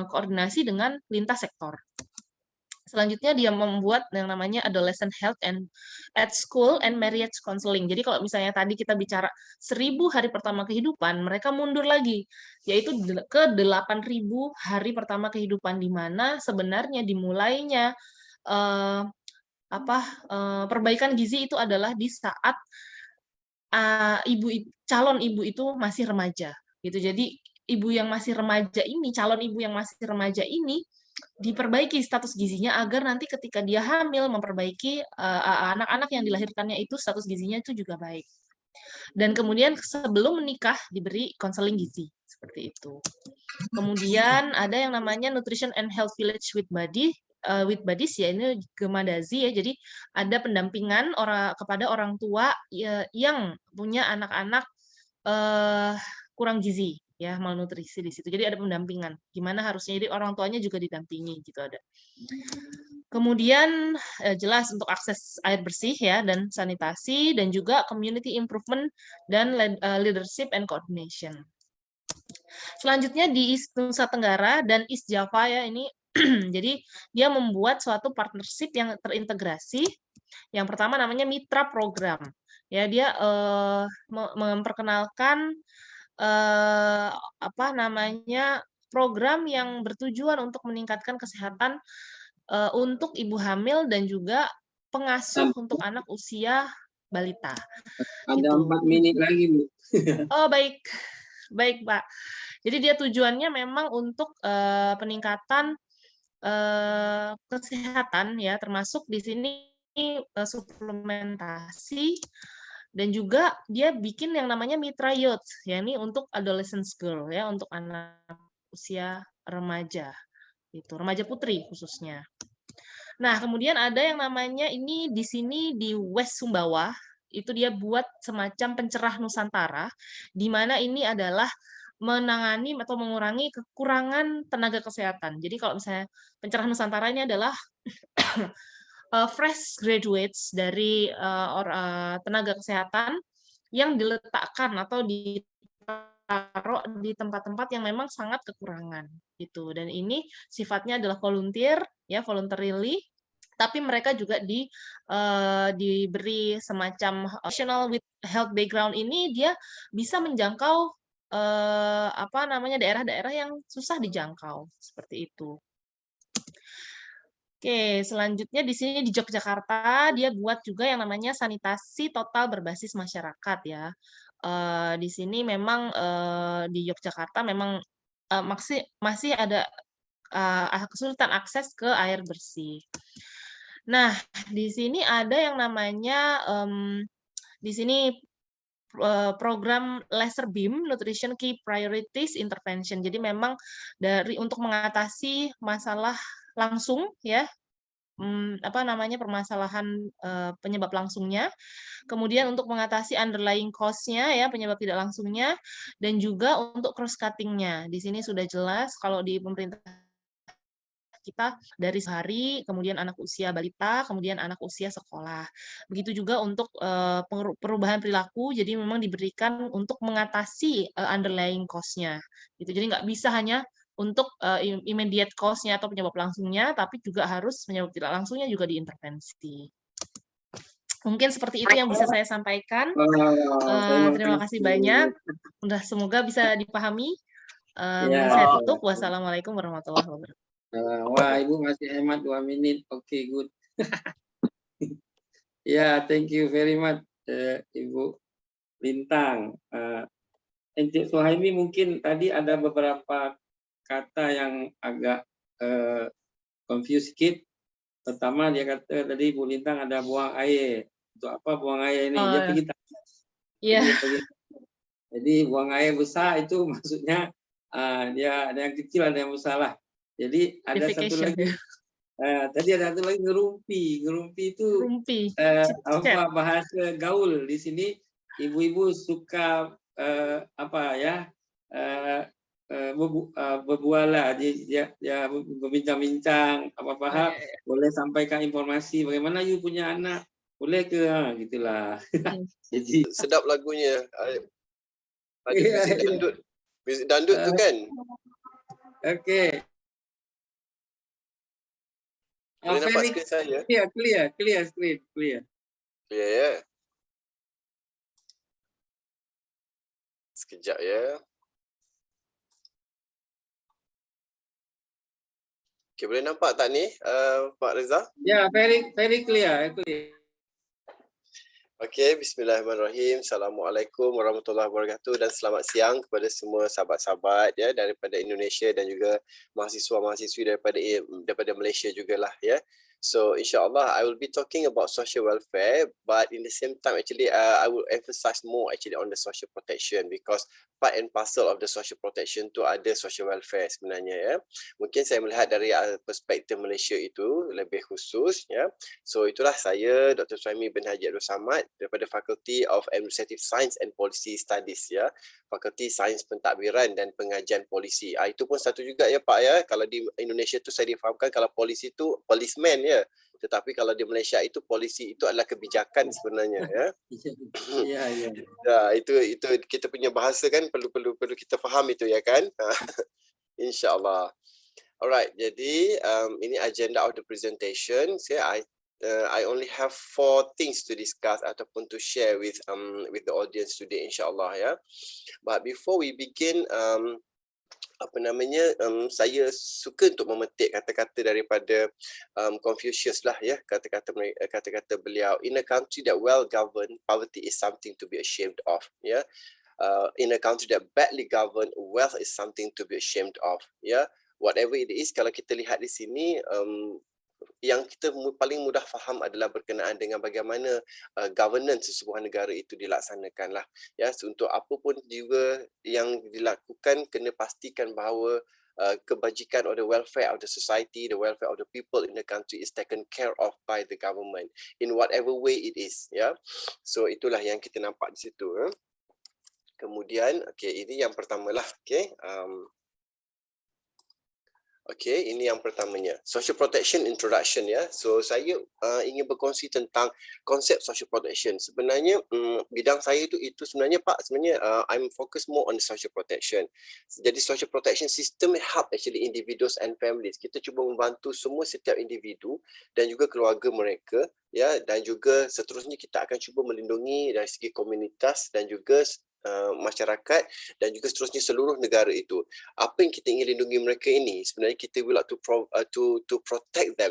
koordinasi dengan lintas sektor. Selanjutnya dia membuat yang namanya adolescent health and at school and marriage counseling. Jadi kalau misalnya tadi kita bicara 1000 hari pertama kehidupan, mereka mundur lagi, yaitu ke 8000 hari pertama kehidupan, di mana sebenarnya dimulainya perbaikan gizi itu adalah di saat calon ibu itu masih remaja gitu. Jadi calon ibu yang masih remaja ini diperbaiki status gizinya agar nanti ketika dia hamil memperbaiki anak-anak yang dilahirkannya itu status gizinya itu juga baik. Dan kemudian sebelum menikah diberi konseling gizi seperti itu. Kemudian ada yang namanya Nutrition and Health Village with Buddies, ya ini Gemadazi ya. Jadi ada pendampingan kepada orang tua yang punya anak-anak kurang gizi ya, malnutrisi di situ. Jadi ada pendampingan gimana harusnya, jadi orang tuanya juga didampingi gitu ada. Kemudian jelas untuk akses air bersih ya dan sanitasi, dan juga community improvement dan leadership and coordination. Selanjutnya di East Nusa Tenggara dan East Java ya ini jadi dia membuat suatu partnership yang terintegrasi. Yang pertama namanya Mitra Program. Ya dia memperkenalkan program yang bertujuan untuk meningkatkan kesehatan untuk ibu hamil dan juga pengasuh untuk anak usia balita. Ada Gitu. 4 menit lagi, Bu. Oh, baik. Baik, Pak. Jadi dia tujuannya memang untuk peningkatan kesehatan ya, termasuk di sini suplementasi, dan juga dia bikin yang namanya Mitra Youth, ya ini untuk adolescent girl ya, untuk anak usia remaja. Itu remaja putri khususnya. Nah, kemudian ada yang namanya ini di sini di West Sumbawa, itu dia buat semacam pencerah Nusantara, di mana ini adalah menangani atau mengurangi kekurangan tenaga kesehatan. Jadi kalau misalnya pencerah Nusantara ini adalah fresh graduates dari tenaga kesehatan yang diletakkan atau ditaruh di tempat-tempat yang memang sangat kekurangan gitu. Dan ini sifatnya adalah volunteer ya, voluntarily, tapi mereka juga diberi semacam professional with health background. Ini dia bisa menjangkau daerah-daerah yang susah dijangkau seperti itu. Oke, selanjutnya di sini di Yogyakarta dia buat juga yang namanya sanitasi total berbasis masyarakat ya. Di sini memang di Yogyakarta memang masih ada kesulitan akses ke air bersih. Nah, di sini ada yang namanya di sini program Laser Beam Nutrition Key Priorities Intervention. Jadi memang untuk mengatasi masalah langsung ya, permasalahan penyebab langsungnya, kemudian untuk mengatasi underlying cause-nya ya, penyebab tidak langsungnya, dan juga untuk cross cutting-nya. Di sini sudah jelas kalau di pemerintah kita dari sehari, kemudian anak usia balita, kemudian anak usia sekolah. Begitu juga untuk perubahan perilaku, jadi memang diberikan untuk mengatasi underlying cause-nya. Gitu. Jadi nggak bisa hanya untuk immediate cause-nya atau penyebab langsungnya, tapi juga harus penyebab tidak langsungnya juga diintervensi. Mungkin seperti itu yang bisa saya sampaikan. Terima kasih banyak. Semoga bisa dipahami. Saya tutup. Wassalamualaikum warahmatullahi wabarakatuh. Wah, Ibu masih hemat 2 menit. Oke, good. Ya, thank you very much, Ibu Lintang. Encik Suhaimi, mungkin tadi ada beberapa kata yang agak confused sedikit. Pertama dia kata tadi Ibu Lintang ada buang air. Untuk apa buang air ini? Dia pergi tanya. Yeah. Jadi buang air besar itu maksudnya dia ada yang kecil, ada yang besar lah. Jadi ada satu lagi. Tadi ada satu lagi ngerumpi. Ngerumpi itu apa bahasa gaul di sini. Ibu-ibu suka berbuala, dia berbincang-bincang apa boleh sampaikan informasi bagaimana you punya anak, boleh ke gitulah. Jadi sedap lagunya. Ada muzik dandut tu kan. Okey. Boleh nampak skrin saya? Clear screen. Clear ya. Sekejap ya. Okay, boleh nampak tak ni Pak Reza? Ya, very clear. Okey, bismillahirrahmanirrahim. Assalamualaikum warahmatullahi wabarakatuh dan selamat siang kepada semua sahabat-sahabat ya daripada Indonesia dan juga mahasiswa-mahasiswi daripada Malaysia jugalah ya. So inshallah, I will be talking about social welfare, but in the same time, actually, I will emphasize more actually on the social protection, because part and parcel of the social protection tu ada social welfare sebenarnya ya. Mungkin saya melihat dari perspektif Malaysia itu lebih khusus ya. So itulah saya, Dr. Suhaimi bin Haji Abdul Samad daripada Faculty of Administrative Science and Policy Studies ya. Fakulti Sains Pentadbiran dan Pengajian Polisi. Itu pun satu juga ya Pak ya. Kalau di Indonesia tu saya difahamkan kalau polisi tu policeman ya. Tetapi kalau di Malaysia itu polisi itu adalah kebijakan sebenarnya ya. Ya, ya. Ya, itu kita punya bahasa kan perlu kita faham itu ya kan. InsyaAllah. Alright, jadi ini agenda of the presentation. I only have 4 things to discuss ataupun to share with the audience today, insyaAllah ya. But before we begin, saya suka untuk memetik kata-kata daripada Confucius lah ya, kata-kata beliau. In a country that well governed, poverty is something to be ashamed of. Ya, in a country that badly governed, wealth is something to be ashamed of. Ya, whatever it is, kalau kita lihat di sini. Yang kita paling mudah faham adalah berkenaan dengan bagaimana governance sesebuah negara itu dilaksanakan lah. Ya, untuk apa pun juga yang dilakukan, kena pastikan bahawa kebajikan or the welfare of the society, the welfare of the people in the country is taken care of by the government in whatever way it is. Ya, so itulah yang kita nampak di situ. Kemudian, ini yang pertamalah. Ini yang pertamanya. Social protection introduction ya. So saya ingin berkongsi tentang konsep social protection. Sebenarnya bidang saya itu sebenarnya Pak, I'm focus more on the social protection. Jadi social protection system help actually individuals and families. Kita cuba membantu setiap individu dan juga keluarga mereka ya, dan juga seterusnya kita akan cuba melindungi dari segi komunitas dan juga masyarakat dan juga seterusnya seluruh negara itu. Apa yang kita ingin lindungi mereka ini, sebenarnya kita will like to protect them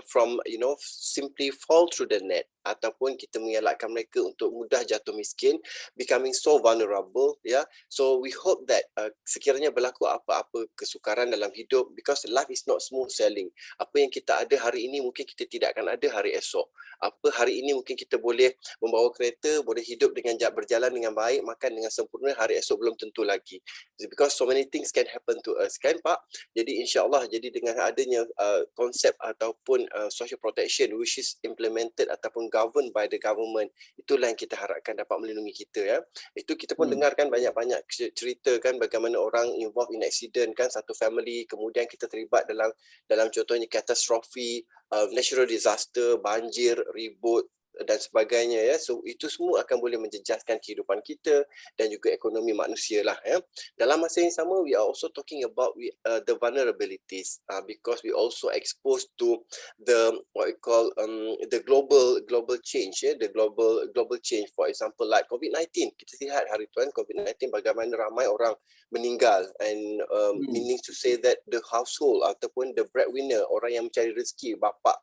from simply fall through the net, ataupun kita mengelakkan mereka untuk mudah jatuh miskin, becoming so vulnerable ya. So we hope that sekiranya berlaku apa-apa kesukaran dalam hidup, because life is not smooth sailing. Apa yang kita ada hari ini mungkin kita tidak akan ada hari esok. Apa hari ini mungkin kita boleh membawa kereta, boleh hidup dengan berjalan dengan baik, makan dengan sempurna, hari esok belum tentu lagi. Because so many things can happen to us kan Pak. Jadi insyaAllah, jadi dengan adanya konsep ataupun social protection which is implemented ataupun governed by the government, itulah yang kita harapkan dapat melindungi kita ya. Itu kita pun dengarkan banyak-banyak cerita kan bagaimana orang involved in accident kan, satu family, kemudian kita terlibat dalam contohnya katastrofi, natural disaster, banjir, ribut dan sebagainya ya. So itu semua akan boleh menjejaskan kehidupan kita dan juga ekonomi manusia lah ya. Dalam masa yang sama, we are also talking about the vulnerabilities because we also exposed to the what we call the global change ya, the global change. For example like COVID-19, kita lihat hari tuan COVID-19 bagaimana ramai orang meninggal, and meaning to say that the household ataupun the breadwinner, orang yang mencari rezeki, bapa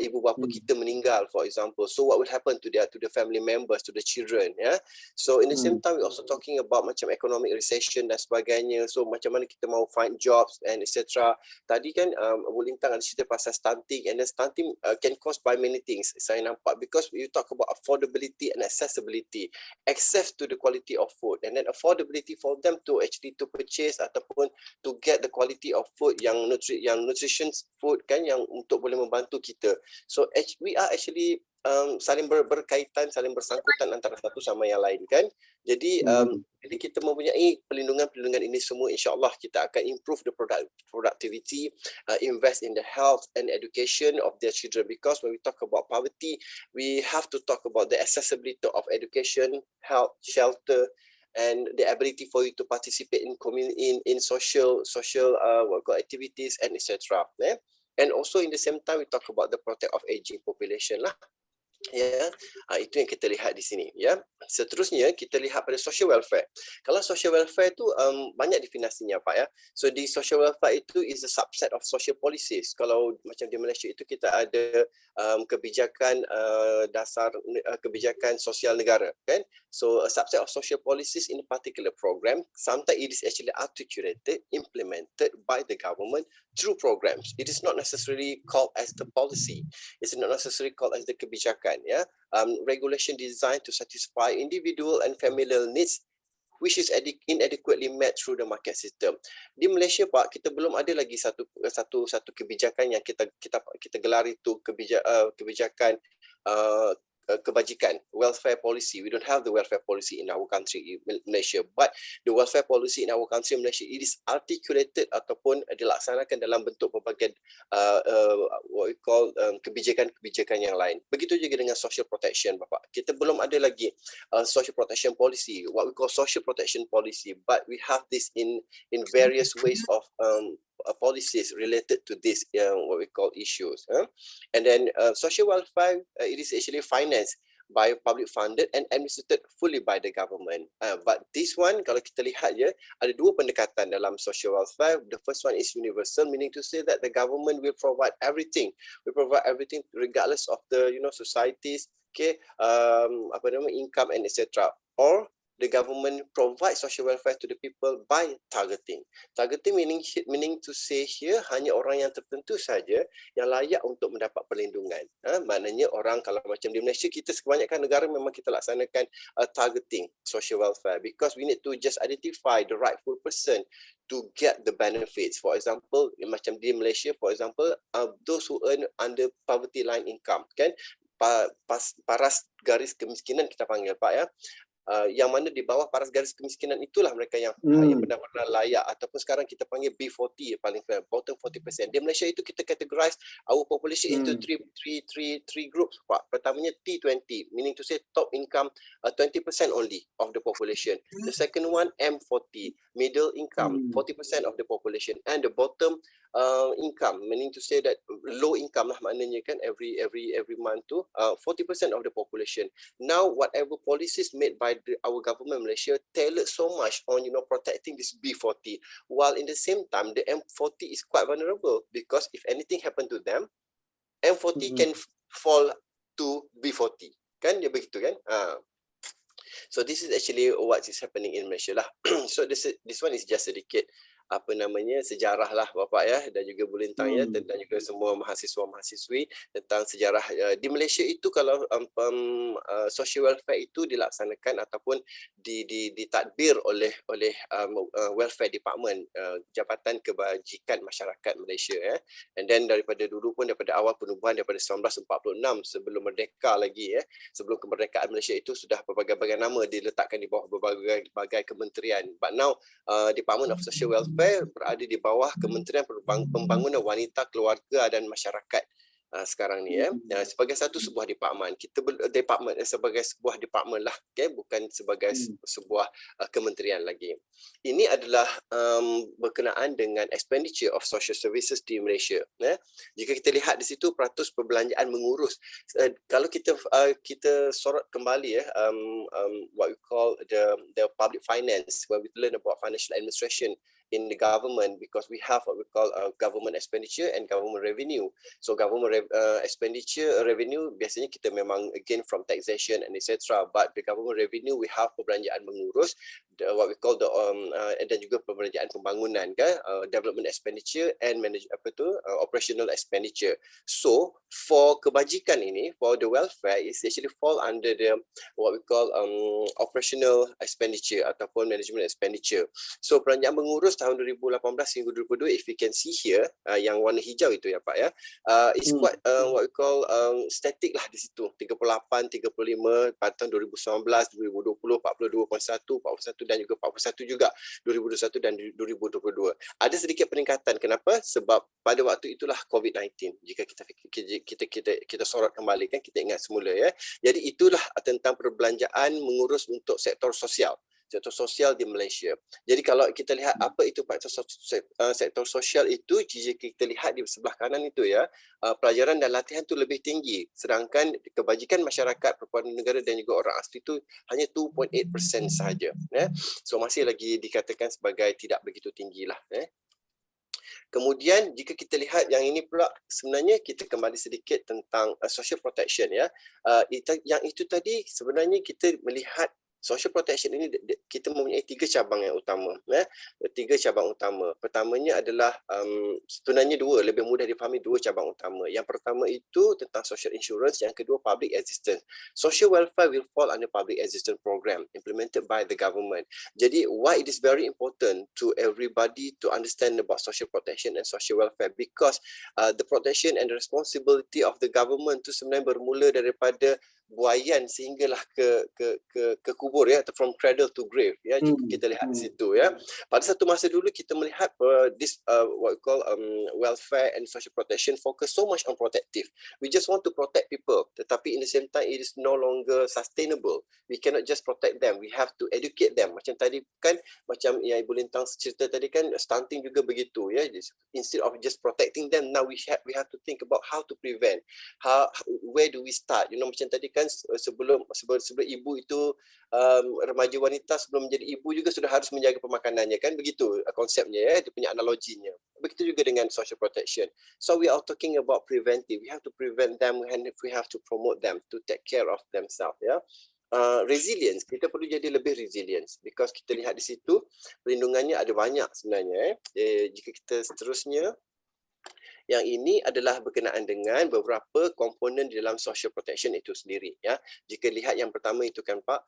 ibu bapa kita meninggal for example. So what will happen to the family members, to the children ya. So in the same time we also talking about macam economic recession dan sebagainya. So macam mana kita mau find jobs and etc. Tadi kan Abu Lintang ada cerita pasal stunting, and then stunting can cause by many things saya nampak, because we talk about affordability and accessibility, access to the quality of food, and then affordability for them to actually to purchase ataupun to get the quality of food yang nutritious food kan, yang untuk boleh membantu kita. So we are actually saling berkaitan, saling bersangkutan antara satu sama yang lain kan. Jadi jadi kita mempunyai pelindungan ini semua, insyaAllah kita akan improve the productivity, invest in the health and education of their children, because when we talk about poverty, we have to talk about the accessibility of education, health, shelter, and the ability for you to participate in social activities and etc. And also in the same time we talk about the protect of aging population lah. Ya, itu yang kita lihat di sini. Ya, seterusnya kita lihat pada social welfare. Kalau social welfare itu banyak definisinya, Pak ya. So di social welfare itu is a subset of social policies. Kalau macam di Malaysia itu kita ada kebijakan dasar kebijakan sosial negara, kan? So a subset of social policies in a particular program. Sometimes it is actually articulated, implemented by the government through programs. It is not necessarily called as the policy. It's not necessarily called as the kebijakan. Ya, regulation designed to satisfy individual and familial needs which is inadequately met through the market system. Di Malaysia, Pak, kita belum ada lagi satu kebijakan yang kita gelar itu kebijakan kebajikan, welfare policy. We don't have the welfare policy in our country, in Malaysia. But the welfare policy in our country, Malaysia, it is articulated ataupun dilaksanakan dalam bentuk pelbagai what we call kebijakan-kebijakan yang lain. Begitu juga dengan social protection, Bapak. Kita belum ada lagi social protection policy, what we call social protection policy. But we have this in various ways of policies related to this what we call issues. And then social welfare, it is actually financed by public funded and administered fully by the government. But this one, kalau kita lihat je, ada dua pendekatan dalam social welfare. The first one is universal, meaning to say that the government will provide everything. We provide everything regardless of the societies, okay, income and etc. Or the government provides social welfare to the people by targeting. Targeting meaning to say here hanya orang yang tertentu saja yang layak untuk mendapat perlindungan. Maknanya orang, kalau macam di Malaysia, kita kebanyakan negara memang kita laksanakan targeting social welfare because we need to just identify the rightful person to get the benefits. For example, macam di Malaysia, for example, those who earn under poverty line income, kan? Paras garis kemiskinan kita panggil, Pak ya. Yang mana di bawah paras garis kemiskinan itulah mereka yang benar-benar layak, ataupun sekarang kita panggil B40 paling fair, bottom 40%. Di Malaysia itu kita categorize our population into three groups, Pak. Pertamanya T20, meaning to say top income 20% only of the population. The second one M40, middle income 40% of the population, and the bottom income, meaning to say that low income lah maknanya kan, every month tu 40% of the population. Now whatever policies made by our government Malaysia tailored so much on protecting this B40, while in the same time the M40 is quite vulnerable because if anything happen to them, M40 can fall to B40, kan, dia begitu kan. So this is actually what is happening in Malaysia lah. So this one is just sedikit sejarah lah, Bapak ya, dan juga Bu Lintang ya, dan juga semua mahasiswa-mahasiswi tentang sejarah di Malaysia itu. Kalau social welfare itu dilaksanakan ataupun ditadbir oleh welfare department, Jabatan Kebajikan Masyarakat Malaysia ya. And then daripada dulu pun, daripada awal penubuhan daripada 1946, sebelum merdeka lagi ya, sebelum kemerdekaan Malaysia itu sudah berbagai-bagai nama diletakkan di bawah berbagai kementerian. But now Department of Social Welfare berada di bawah Kementerian Pembangunan Wanita, Keluarga dan Masyarakat sekarang ni ya. Sebagai sebuah department, sebagai sebuah department lah, okay? Bukan sebagai sebuah kementerian lagi. Ini adalah berkenaan dengan expenditure of social services di Malaysia ya. Jika kita lihat di situ peratus perbelanjaan mengurus, kalau kita sorot kembali ya, what we call the public finance, where we learn about financial administration in the government, because we have what we call government expenditure and government revenue. So government expenditure revenue biasanya kita memang again from taxation and etc. But the government revenue we have perbelanjaan mengurus, what we call the dan juga perbelanjaan pembangunan kan, development expenditure and operational expenditure. So for kebajikan ini, for the welfare, is actually fall under the what we call operational expenditure ataupun management expenditure. So perbelanjaan mengurus tahun 2018 hingga 2022, if you can see here, yang warna hijau itu ya Pak ya, it's quite what we call static lah di situ, 38, 35 pada tahun 2019, 2020, 42.1, 41 dan juga 41 juga 2021 dan 2022. Ada sedikit peningkatan. Kenapa? Sebab pada waktu itulah COVID-19. Jika kita sorot kembali kan, kita ingat semula ya. Jadi itulah tentang perbelanjaan mengurus untuk sektor sosial. sektor sosial di Malaysia. Jadi kalau kita lihat apa itu sektor sosial itu, jika kita lihat di sebelah kanan itu ya, pelajaran dan latihan tu lebih tinggi, sedangkan kebajikan masyarakat, perpaduan negara dan juga orang asli itu hanya 2.8% sahaja. So masih lagi dikatakan sebagai tidak begitu tinggilah. Kemudian jika kita lihat yang ini pula, sebenarnya kita kembali sedikit tentang social protection ya. Yang itu tadi sebenarnya kita melihat social protection ini kita mempunyai 3 cabang yang utama. 3 cabang utama. Pertamanya adalah sebenarnya 2, lebih mudah difahami 2 cabang utama. Yang pertama itu tentang social insurance, yang kedua public assistance. Social welfare will fall under public assistance program implemented by the government. Jadi why it is very important to everybody to understand about social protection and social welfare, because the protection and the responsibility of the government tu sebenarnya bermula daripada buayan sehinggalah ke kubur ya, from cradle to grave ya, jika kita lihat di situ ya. Pada satu masa dulu kita melihat this what we call welfare and social protection focus so much on protective. We just want to protect people, tetapi in the same time it is no longer sustainable. We cannot just protect them, we have to educate them. Macam tadi kan, macam yang Ibu Lintang cerita tadi kan, stunting juga begitu ya. Instead of just protecting them, now we have to think about how to prevent. Where do we start? You know, macam tadi kan, sebelum ibu itu remaja wanita sebelum menjadi ibu juga sudah harus menjaga pemakanannya kan, begitu konsepnya ya, dia punya analoginya. Begitu juga dengan social protection. So we are talking about preventive. We have to prevent them and we have to promote them to take care of themselves ya. Resilience, kita perlu jadi lebih resilience, because kita lihat di situ perlindungannya ada banyak sebenarnya. Jika kita seterusnya, yang ini adalah berkenaan dengan beberapa komponen di dalam social protection itu sendiri ya. Jika lihat yang pertama itu kan Pak,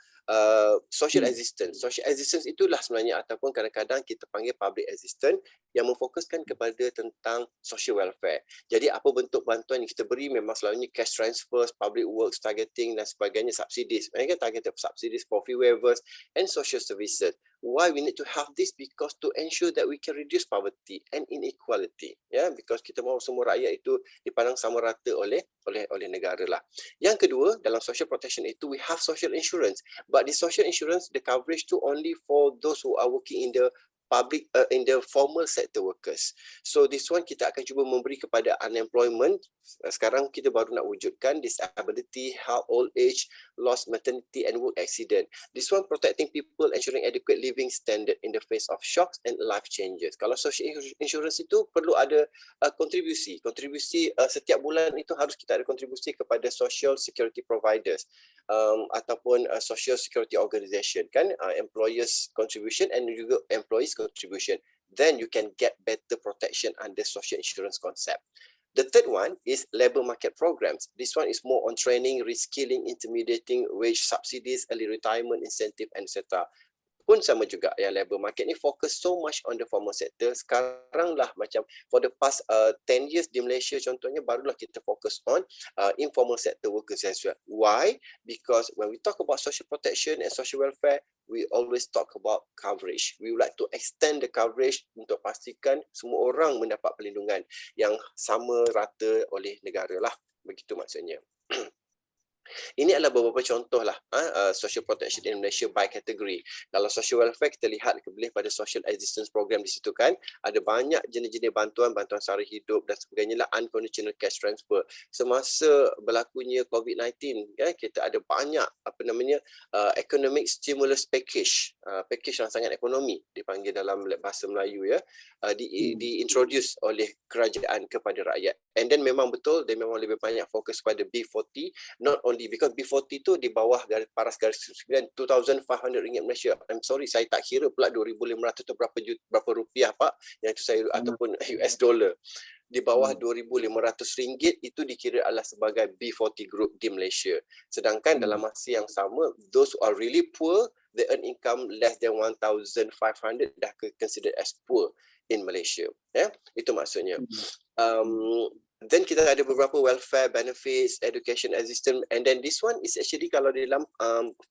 social assistance. Social assistance itulah sebenarnya, ataupun kadang-kadang kita panggil public assistance, yang memfokuskan kepada tentang social welfare. Jadi apa bentuk bantuan yang kita beri memang selalunya cash transfers, public works targeting dan sebagainya, subsidies. Mereka targeted subsidies for fee waivers and social services. Why we need to have this? Because to ensure that we can reduce poverty and inequality. Ya, because kita mahu semua rakyat itu dipandang sama rata oleh negara lah. Yang kedua, dalam social protection itu we have social insurance. But the social insurance, the coverage to only for those who are working in the public, in the formal sector workers. So this one kita akan cuba memberi kepada unemployment. Sekarang kita baru nak wujudkan disability, health, old age, loss, maternity and work accident. This one protecting people, ensuring adequate living standard in the face of shocks and life changes. Kalau social insurance itu perlu ada kontribusi setiap bulan itu harus kita ada kontribusi kepada social security providers ataupun social security organisation kan, employers contribution and juga employees contribution. Then you can get better protection under social insurance concept. The third one is labour market programs. This one is more on training, reskilling, intimidating, wage subsidies, early retirement incentive, etc. Pun sama juga ya, labour market ni focus so much on the formal sector. Sekarang lah macam for the past 10 years di Malaysia contohnya, barulah kita focus on informal sector workers as well. Why? Because when we talk about social protection and social welfare, we always talk about coverage. We would like to extend the coverage untuk pastikan semua orang mendapat perlindungan yang sama rata oleh negara lah. Begitu maksudnya. Ini adalah beberapa contoh lah social protection in Malaysia by category. Kalau social welfare kita lihat boleh pada social assistance program di situ kan, ada banyak jenis-jenis bantuan sara hidup dan sebagainya lah, unconditional cash transfer. Semasa berlakunya COVID-19 ya, kita ada banyak economic stimulus package, package yang sangat ekonomi dipanggil dalam bahasa Melayu ya, diintroduce oleh kerajaan kepada rakyat. And then memang betul, dia memang lebih banyak fokus pada B40, not only because B40 tu di bawah paras garis kemiskinan RM2,500 Malaysia. I'm sorry, saya tak kira pula 2,500 atau berapa rupiah Pak, yang itu saya ataupun US dollar. Di bawah RM2,500 itu dikira adalah sebagai B40 group di Malaysia. Sedangkan dalam masa yang sama, those who are really poor, they earn income less than 1,500 dah considered as poor in Malaysia. Ya, itu maksudnya. Then kita ada beberapa welfare benefits, education assistance, and then this one is actually kalau dalam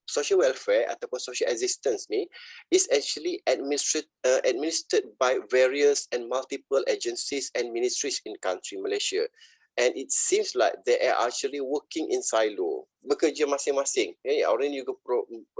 social welfare ataupun social assistance ni is actually administered by various and multiple agencies and ministries in country Malaysia. and it seems like they are actually working in silo, bekerja masing-masing. Orang juga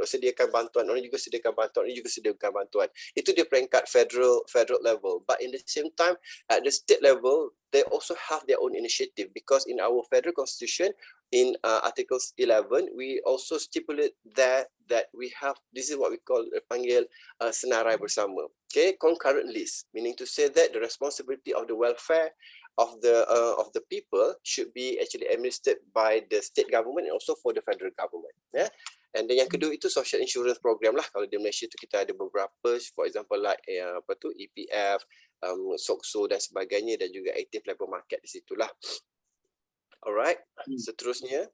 sediakan bantuan, orang juga sediakan bantuan, orang juga sediakan bantuan. Itu di peringkat federal level. But in the same time, at the state level, they also have their own initiative, because in our federal constitution, in Article 11, we also stipulate that we have, this is what we call panggil senarai bersama. Okay, concurrent list, meaning to say that the responsibility of the welfare of the people should be actually administered by the state government and also for the federal government. Yeah. And then yang kedua itu social insurance program lah. Kalau di Malaysia tu kita ada beberapa, for example like EPF, SOCSO dan sebagainya, dan juga active labour market di situlah. Alright, seterusnya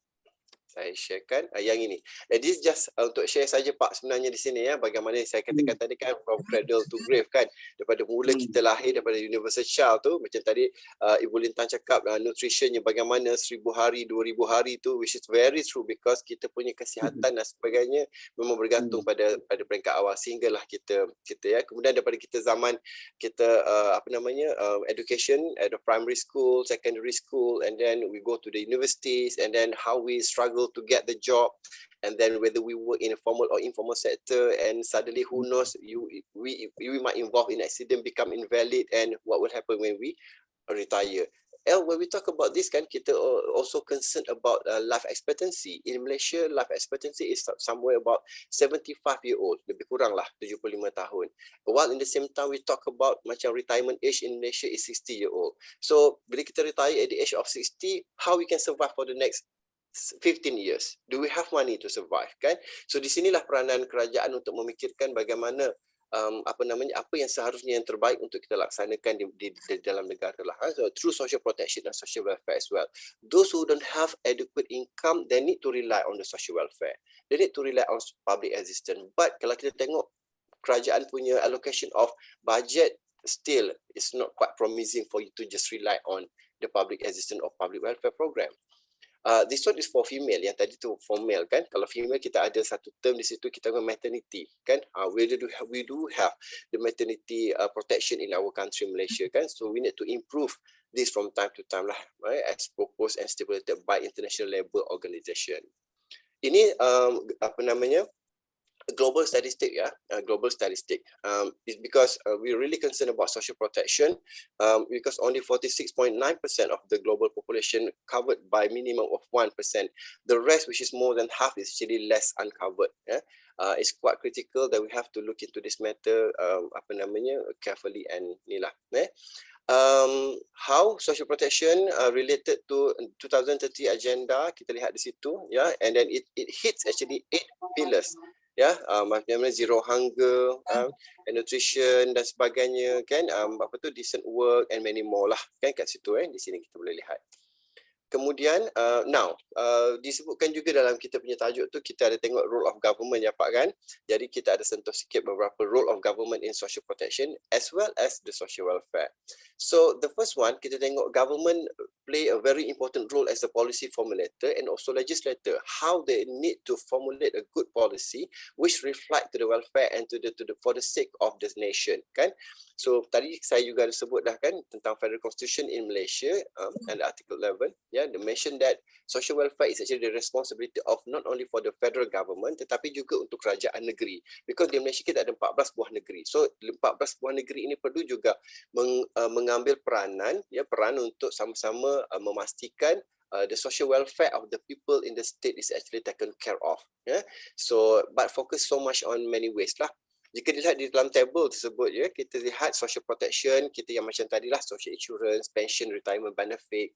saya sharekan yang ini. This just untuk share saja Pak sebenarnya di sini ya, bagaimana saya katakan tadi kan, from cradle to grave kan, daripada mula kita lahir, daripada universal child tu, macam tadi Ibu Lintang cakap nutritionnya bagaimana 1000 hari, 2000 hari tu, which is very true, because kita punya kesihatan dan sebagainya memang bergantung pada peringkat awal, sehinggalah kita ya. Kemudian daripada kita zaman kita education at the primary school, secondary school, and then we go to the universities, and then how we struggle to get the job, and then whether we work in a formal or informal sector, and suddenly who knows, we might involve in accident, become invalid, and what will happen when we retire. When we talk about this kan, kita also concerned about life expectancy. In Malaysia, life expectancy is somewhere about 75-year-old, lebih kurang lah 75 tahun. While in the same time we talk about macam retirement age in Malaysia is 60-year-old. So bila kita retire at the age of 60, how we can survive for the next 15 years? Do we have money to survive kan? So di sinilah peranan kerajaan untuk memikirkan bagaimana apa yang seharusnya yang terbaik untuk kita laksanakan di dalam negara lah. So through social protection and social welfare as well. Those who don't have adequate income, they need to rely on the social welfare. They need to rely on public assistance. But kalau kita tengok kerajaan punya allocation of budget, still it's not quite promising for you to just rely on the public assistance or public welfare program. This one is for female, yang tadi tu for male kan. Kalau female kita ada satu term di situ, kita guna maternity kan. We do have the maternity protection in our country Malaysia kan. So we need to improve this from time to time lah, right, as proposed and stipulated by International Labour Organization. Ini global statistic ya, global statistic. Is because we're really concerned about social protection, because only 46.9% of the global population covered by minimum of 1%. The rest, which is more than half, is actually less uncovered. Yeah? It's quite critical that we have to look into this matter carefully and inilah. How social protection related to 2030 agenda, kita lihat di situ ya, and then it hits actually 8 pillars. Ya, macam zero hunger, and nutrition dan sebagainya kan, decent work and many more lah kan kat situ di sini kita boleh lihat. Kemudian now disebutkan juga dalam kita punya tajuk tu, kita ada tengok role of government ya Pak kan. Jadi kita ada sentuh sikit beberapa role of government in social protection as well as the social welfare. So the first one, kita tengok government play a very important role as a policy formulator and also legislator. How they need to formulate a good policy which reflect to the welfare and for the sake of the nation kan. So tadi saya juga sebut dah kan tentang Federal Constitution in Malaysia and Article 11. Yeah, they mentioned that social welfare is actually the responsibility of not only for the federal government tetapi juga untuk kerajaan negeri. Because di Malaysia kita ada 14 buah negeri. So 14 buah negeri ini perlu juga mengambil peran untuk sama-sama memastikan the social welfare of the people in the state is actually taken care of. Yeah? So but focus so much on many ways lah. Jika dilihat di dalam table tersebut ya, kita lihat social protection, kita yang macam tadilah social insurance, pension, retirement benefit,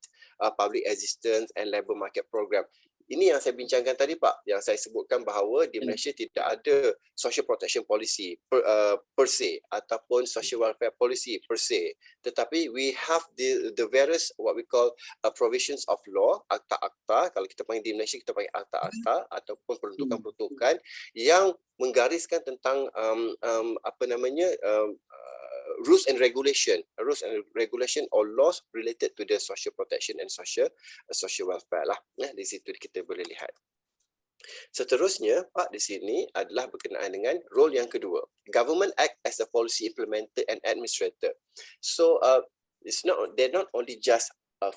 public assistance and labour market program. Ini yang saya bincangkan tadi Pak, yang saya sebutkan bahawa di Malaysia tidak ada social protection policy per se ataupun social welfare policy per se. Tetapi we have the various what we call provisions of law, akta-akta, kalau kita panggil di Malaysia kita panggil akta-akta ataupun peruntukan-peruntukan yang menggariskan tentang rules and regulation or laws related to the social protection and social welfare lah. Di situ kita boleh lihat. Seterusnya, Pak, di sini adalah berkenaan dengan role yang kedua. Government act as a policy implementer and administrator. So they're not only just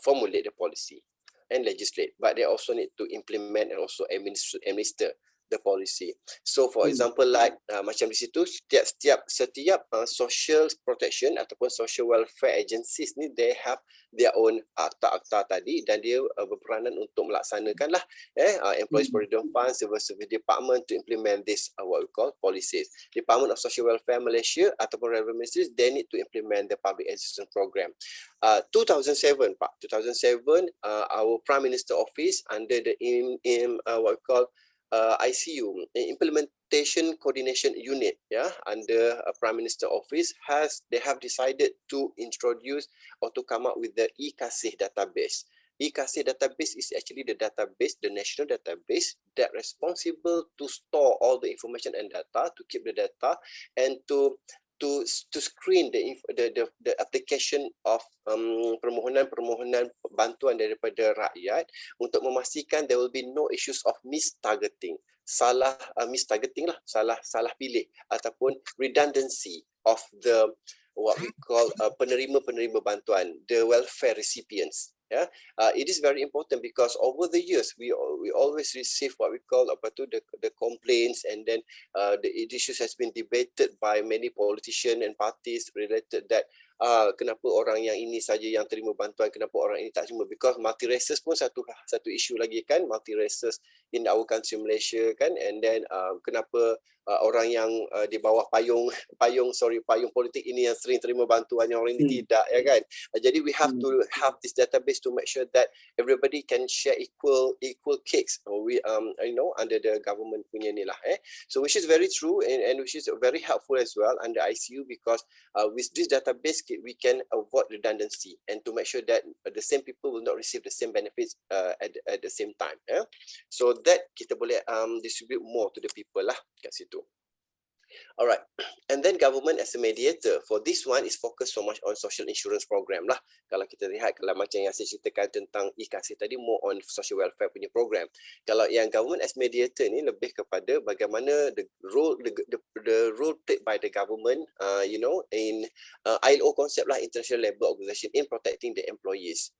formulate the policy and legislate, but they also need to implement and also administer the policy. So for example, like macam di situ setiap social protection ataupun social welfare agencies ni, they have their own akta-akta tadi, dan dia berperanan untuk melaksanakan lah Employees Provident Fund, Civil Service Department to implement this what we call policies. Department of Social Welfare Malaysia ataupun Revenue Ministry, they need to implement the public assistance program. 2007 Pak, 2007 our Prime Minister Office under the what we call ICU, Implementation Coordination Unit, under Prime Minister Office, they have decided to introduce or to come up with the eKasih database. eKasih database is actually the database, the national database that responsible to store all the information and data, to keep the data, and to screen the application of permohonan bantuan daripada rakyat untuk memastikan there will be no issues of mistargeting, salah pilih ataupun redundancy of the what we call penerima bantuan, the welfare recipients. It is very important because over the years we always receive what we call the complaints, and then the issues has been debated by many politicians and parties related that kenapa orang yang ini saja yang terima bantuan, kenapa orang ini tak terima, because multi races pun satu isu lagi kan, multi races in our country Malaysia kan, and then kenapa orang yang di bawah payung politik ini yang sering terima bantuan, yang orang ini tidak, ya kan. Jadi we have to have this database to make sure that everybody can share equal cakes, under the government punya ni lah. So which is very true and which is very helpful as well under ICU, because with this database we can avoid redundancy and to make sure that the same people will not receive the same benefits at the same time. So that kita boleh distribute more to the people lah kat situ. Alright, and then government as a mediator. For this one is focused so much on social insurance program lah. Kalau kita lihat, kalau macam yang saya ceritakan tentang eKasih tadi, more on social welfare punya program. Kalau yang government as mediator ni lebih kepada bagaimana the role played by the government, in ILO concept lah, International Labour Organization, in protecting the employees.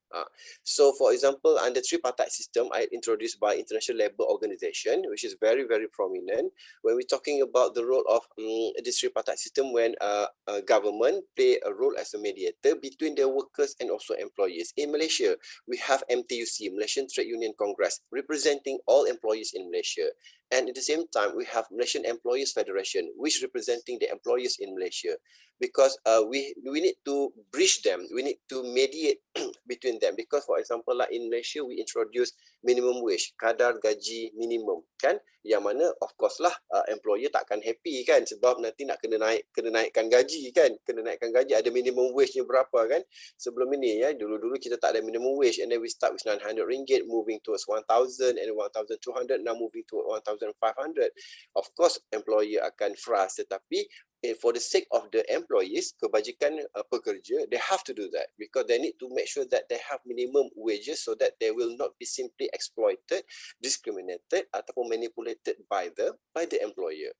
So for example, under tripartite system introduced by International Labour Organization, which is very, very prominent, when we're talking about the role of this tripartite system, when government play a role as a mediator between the workers and also employees. In Malaysia, we have MTUC, Malaysian Trade Union Congress, representing all employees in Malaysia. And at the same time, we have Malaysian Employees Federation, which representing the employees in Malaysia. Because we need to bridge them, we need to mediate between them. Because for example, like in Malaysia, we introduce minimum wage, kadar gaji minimum, kan? Yang mana of course lah employer takkan happy kan, sebab nanti nak kena naikkan gaji kan, ada minimum wage nya berapa kan. Sebelum ini dulu kita tak ada minimum wage, and then we start with 900 ringgit, moving towards 1,000 and 1,200, now moving to 1,500. Of course employer akan frust, tetapi for the sake of the employees, kebajikan pekerja, they have to do that because they need to make sure that they have minimum wages so that they will not be simply exploited, discriminated ataupun manipulated by the employer.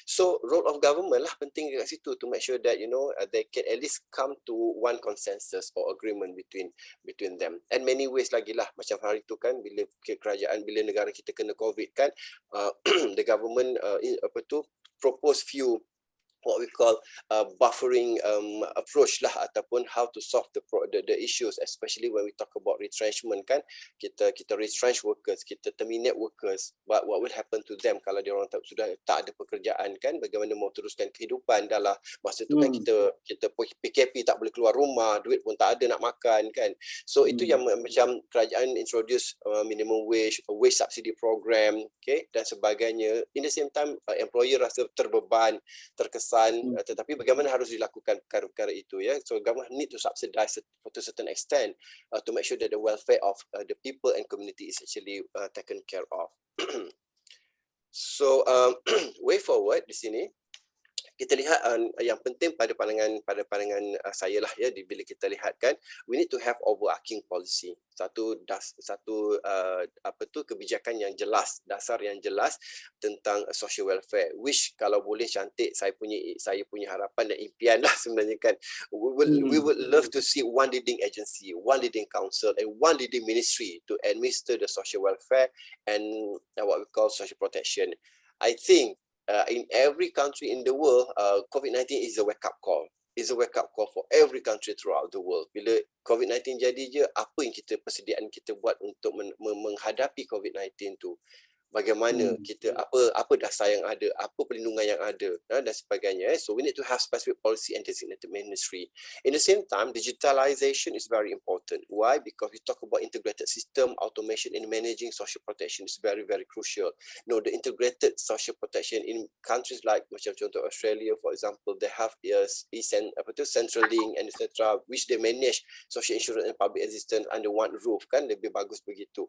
So role of government lah penting kat situ to make sure that they can at least come to one consensus or agreement between them. And many ways lagi lah, macam hari tu kan bila negara kita kena COVID kan, the government propose few what we call buffering approach lah, ataupun how to solve the issues, especially when we talk about retrenchment kan. Kita retrench workers, kita terminate workers, but what will happen to them kalau dia orang sudah tak ada pekerjaan kan, bagaimana mau teruskan kehidupan dalam masa tu kan. Kita PKP tak boleh keluar rumah, duit pun tak ada nak makan kan. So itu yang macam kerajaan introduce minimum wage subsidy program, okay, dan sebagainya. In the same time employer rasa terbeban, terkesan, tetapi bagaimana harus dilakukan perkara-perkara itu ya. So government need to subsidize to a certain extent to make sure that the welfare of the people and community is actually taken care of. So way forward di sini kita lihat yang penting pada pandangan saya lah ya, bila kita lihatkan, we need to have overarching policy, satu kebijakan yang jelas, dasar yang jelas tentang social welfare, which kalau boleh cantik, saya punya harapan dan impian lah sebenarnya kan, we would love to see one leading agency, one leading council and one leading ministry to administer the social welfare and what we call social protection. I think in every country in the world, COVID-19 is a wake-up call. It's a wake-up call for every country throughout the world. Bila COVID-19 jadi je, apa yang persediaan kita buat untuk menghadapi COVID-19 tu? Bagaimana kita, apa dasar yang ada, apa perlindungan yang ada dan sebagainya. So we need to have specific policy and designated ministry. In the same time, digitalization is very important. Why? Because we talk about integrated system, automation in managing social protection is very, very crucial. No, the integrated social protection in countries like macam contoh Australia, for example, they have Centrelink and etc., which they manage social insurance and public assistance under one roof, kan, lebih bagus begitu.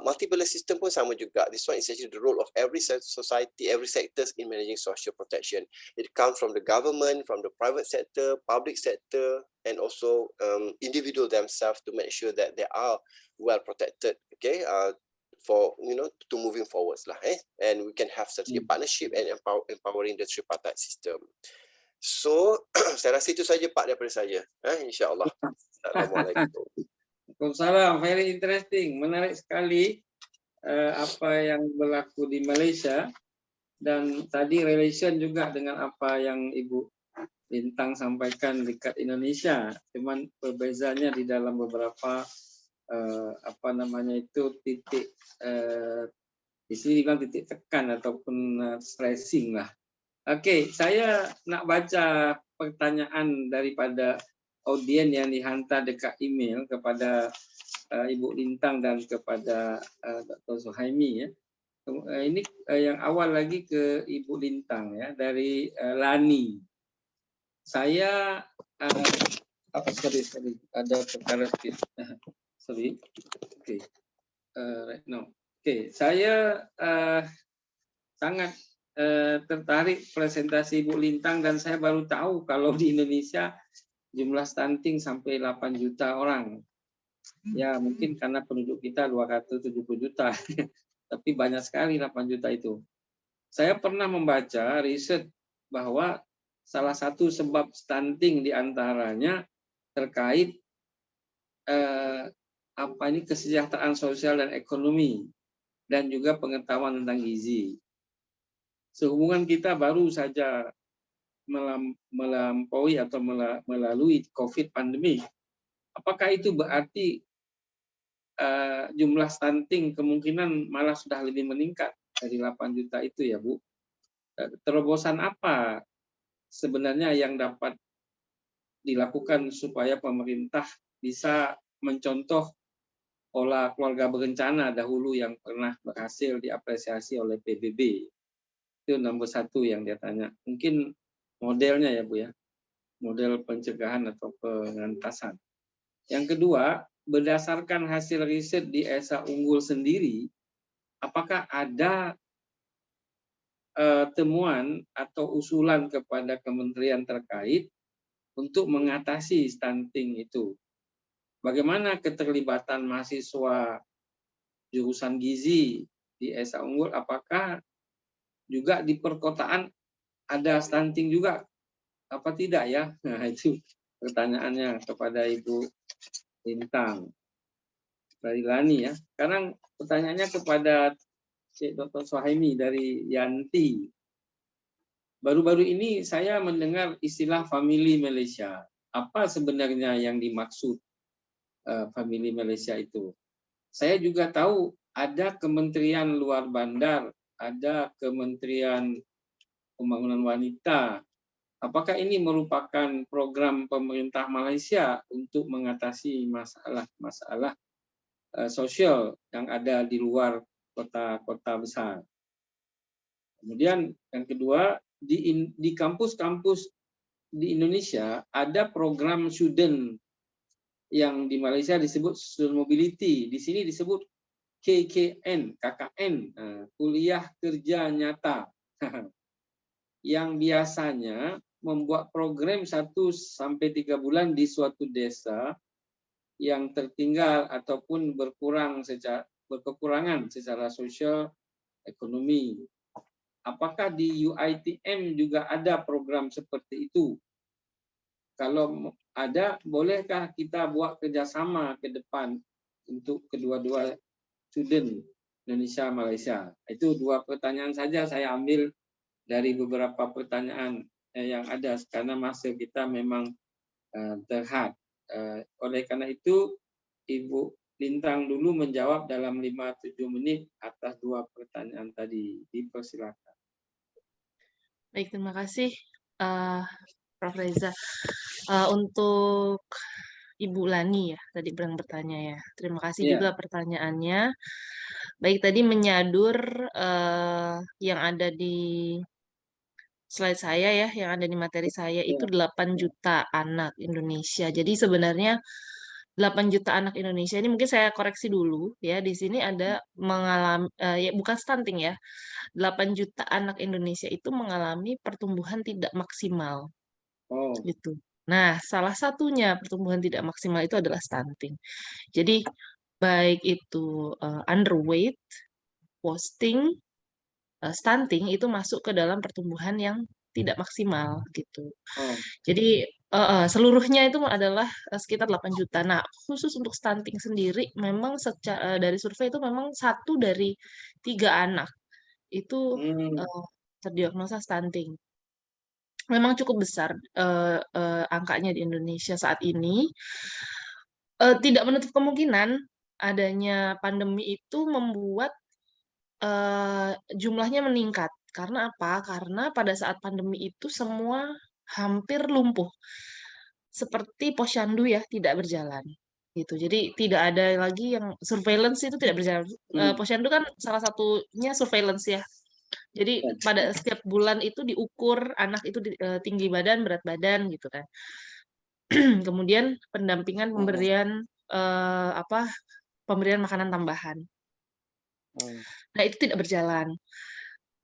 Multi-pillar system pun sama juga. This one is actually the role of every society, every sectors in managing social protection. It comes from the government, from the private sector, public sector, and also individual themselves to make sure that they are well protected. Okay, for to moving forwards lah. And we can have strategic partnership and empowering the tripartite system. So saya rasa itu saja Pak daripada saya. InsyaAllah. Assalamualaikum. Waalaikumsalam. Very interesting, menarik sekali. Apa yang berlaku di Malaysia dan tadi relation juga dengan apa yang Ibu Lintang sampaikan dekat Indonesia. Cuman perbezaannya di dalam beberapa titik di sini bilang titik tekan ataupun stressing lah. Oke, saya nak baca pertanyaan daripada audien yang dihantar dekat email kepada Ibu Lintang dan kepada Dr. Suhaimi ya. Ini yang awal lagi ke Ibu Lintang ya, dari Lani. Saya sorry ada perkara sedikit. Sorry. Oke. Right now. Oke, saya sangat tertarik presentasi Ibu Lintang dan saya baru tahu kalau di Indonesia jumlah stunting sampai 8 juta orang. Ya mungkin karena penduduk kita 270 juta, tapi banyak sekali 8 juta itu. Saya pernah membaca riset bahwa salah satu sebab stunting diantaranya terkait kesejahteraan sosial dan ekonomi dan juga pengetahuan tentang gizi. Sehubungan kita baru saja melampaui atau melalui COVID pandemi. Apakah itu berarti jumlah stunting kemungkinan malah sudah lebih meningkat dari 8 juta itu ya Bu? Terobosan apa sebenarnya yang dapat dilakukan supaya pemerintah bisa mencontoh pola keluarga berencana dahulu yang pernah berhasil diapresiasi oleh PBB? Itu nomor satu yang dia tanya. Mungkin modelnya ya Bu ya, model pencegahan atau pengentasan. Yang kedua, berdasarkan hasil riset di Esa Unggul sendiri, apakah ada temuan atau usulan kepada kementerian terkait untuk mengatasi stunting itu? Bagaimana keterlibatan mahasiswa jurusan gizi di Esa Unggul? Apakah juga di perkotaan ada stunting juga? Apa tidak ya? Nah, itu pertanyaannya kepada Ibu Lintang dari Lani ya. Sekarang pertanyaannya kepada Cik Dr. Suhaimi dari Yanti. Baru-baru ini saya mendengar istilah family Malaysia. Apa sebenarnya yang dimaksud family Malaysia itu? Saya juga tahu ada Kementerian Luar Bandar, ada Kementerian Pembangunan Wanita. Apakah ini merupakan program pemerintah Malaysia untuk mengatasi masalah-masalah sosial yang ada di luar kota-kota besar? Kemudian yang kedua, di kampus-kampus di Indonesia ada program student yang di Malaysia disebut student mobility. Di sini disebut KKN, kuliah kerja nyata. yang biasanya membuat program 1 sampai 3 bulan di suatu desa yang tertinggal ataupun berkekurangan secara sosial ekonomi. Apakah di UiTM juga ada program seperti itu? Kalau ada, bolehkah kita buat kerjasama ke depan untuk kedua-dua student Indonesia Malaysia? Itu 2 pertanyaan saja saya ambil dari beberapa pertanyaan yang ada karena masa kita memang terhad. Oleh karena itu, Ibu Lintang dulu menjawab dalam 5-7 menit atas 2 pertanyaan tadi. Dipersilakan. Baik, terima kasih Prof. Reza. Untuk Ibu Lani ya, tadi yang bertanya ya. Terima kasih juga pertanyaannya. Baik, tadi menyadur yang ada di slide saya ya, yang ada di materi saya itu 8 juta anak Indonesia. Jadi sebenarnya 8 juta anak Indonesia ini mungkin saya koreksi dulu ya. Di sini ada mengalami ya bukan stunting ya. 8 juta anak Indonesia itu mengalami pertumbuhan tidak maksimal. Gitu. Nah, salah satunya pertumbuhan tidak maksimal itu adalah stunting. Jadi baik itu underweight, wasting, stunting itu masuk ke dalam pertumbuhan yang tidak maksimal gitu. Jadi seluruhnya itu adalah sekitar 8 juta. Nah, khusus untuk stunting sendiri memang dari survei itu memang 1 dari 3 anak itu terdiagnosa stunting. Memang cukup besar angkanya di Indonesia saat ini. Tidak menutup kemungkinan adanya pandemi itu membuat jumlahnya meningkat. Karena apa? Karena pada saat pandemi itu semua hampir lumpuh. Seperti posyandu ya, tidak berjalan. Gitu. Jadi tidak ada lagi yang surveillance itu tidak berjalan. Posyandu kan salah satunya surveillance ya. Jadi pada setiap bulan itu diukur anak itu tinggi badan, berat badan gitu kan. Kemudian pendampingan pemberian pemberian makanan tambahan. Nah, itu tidak berjalan.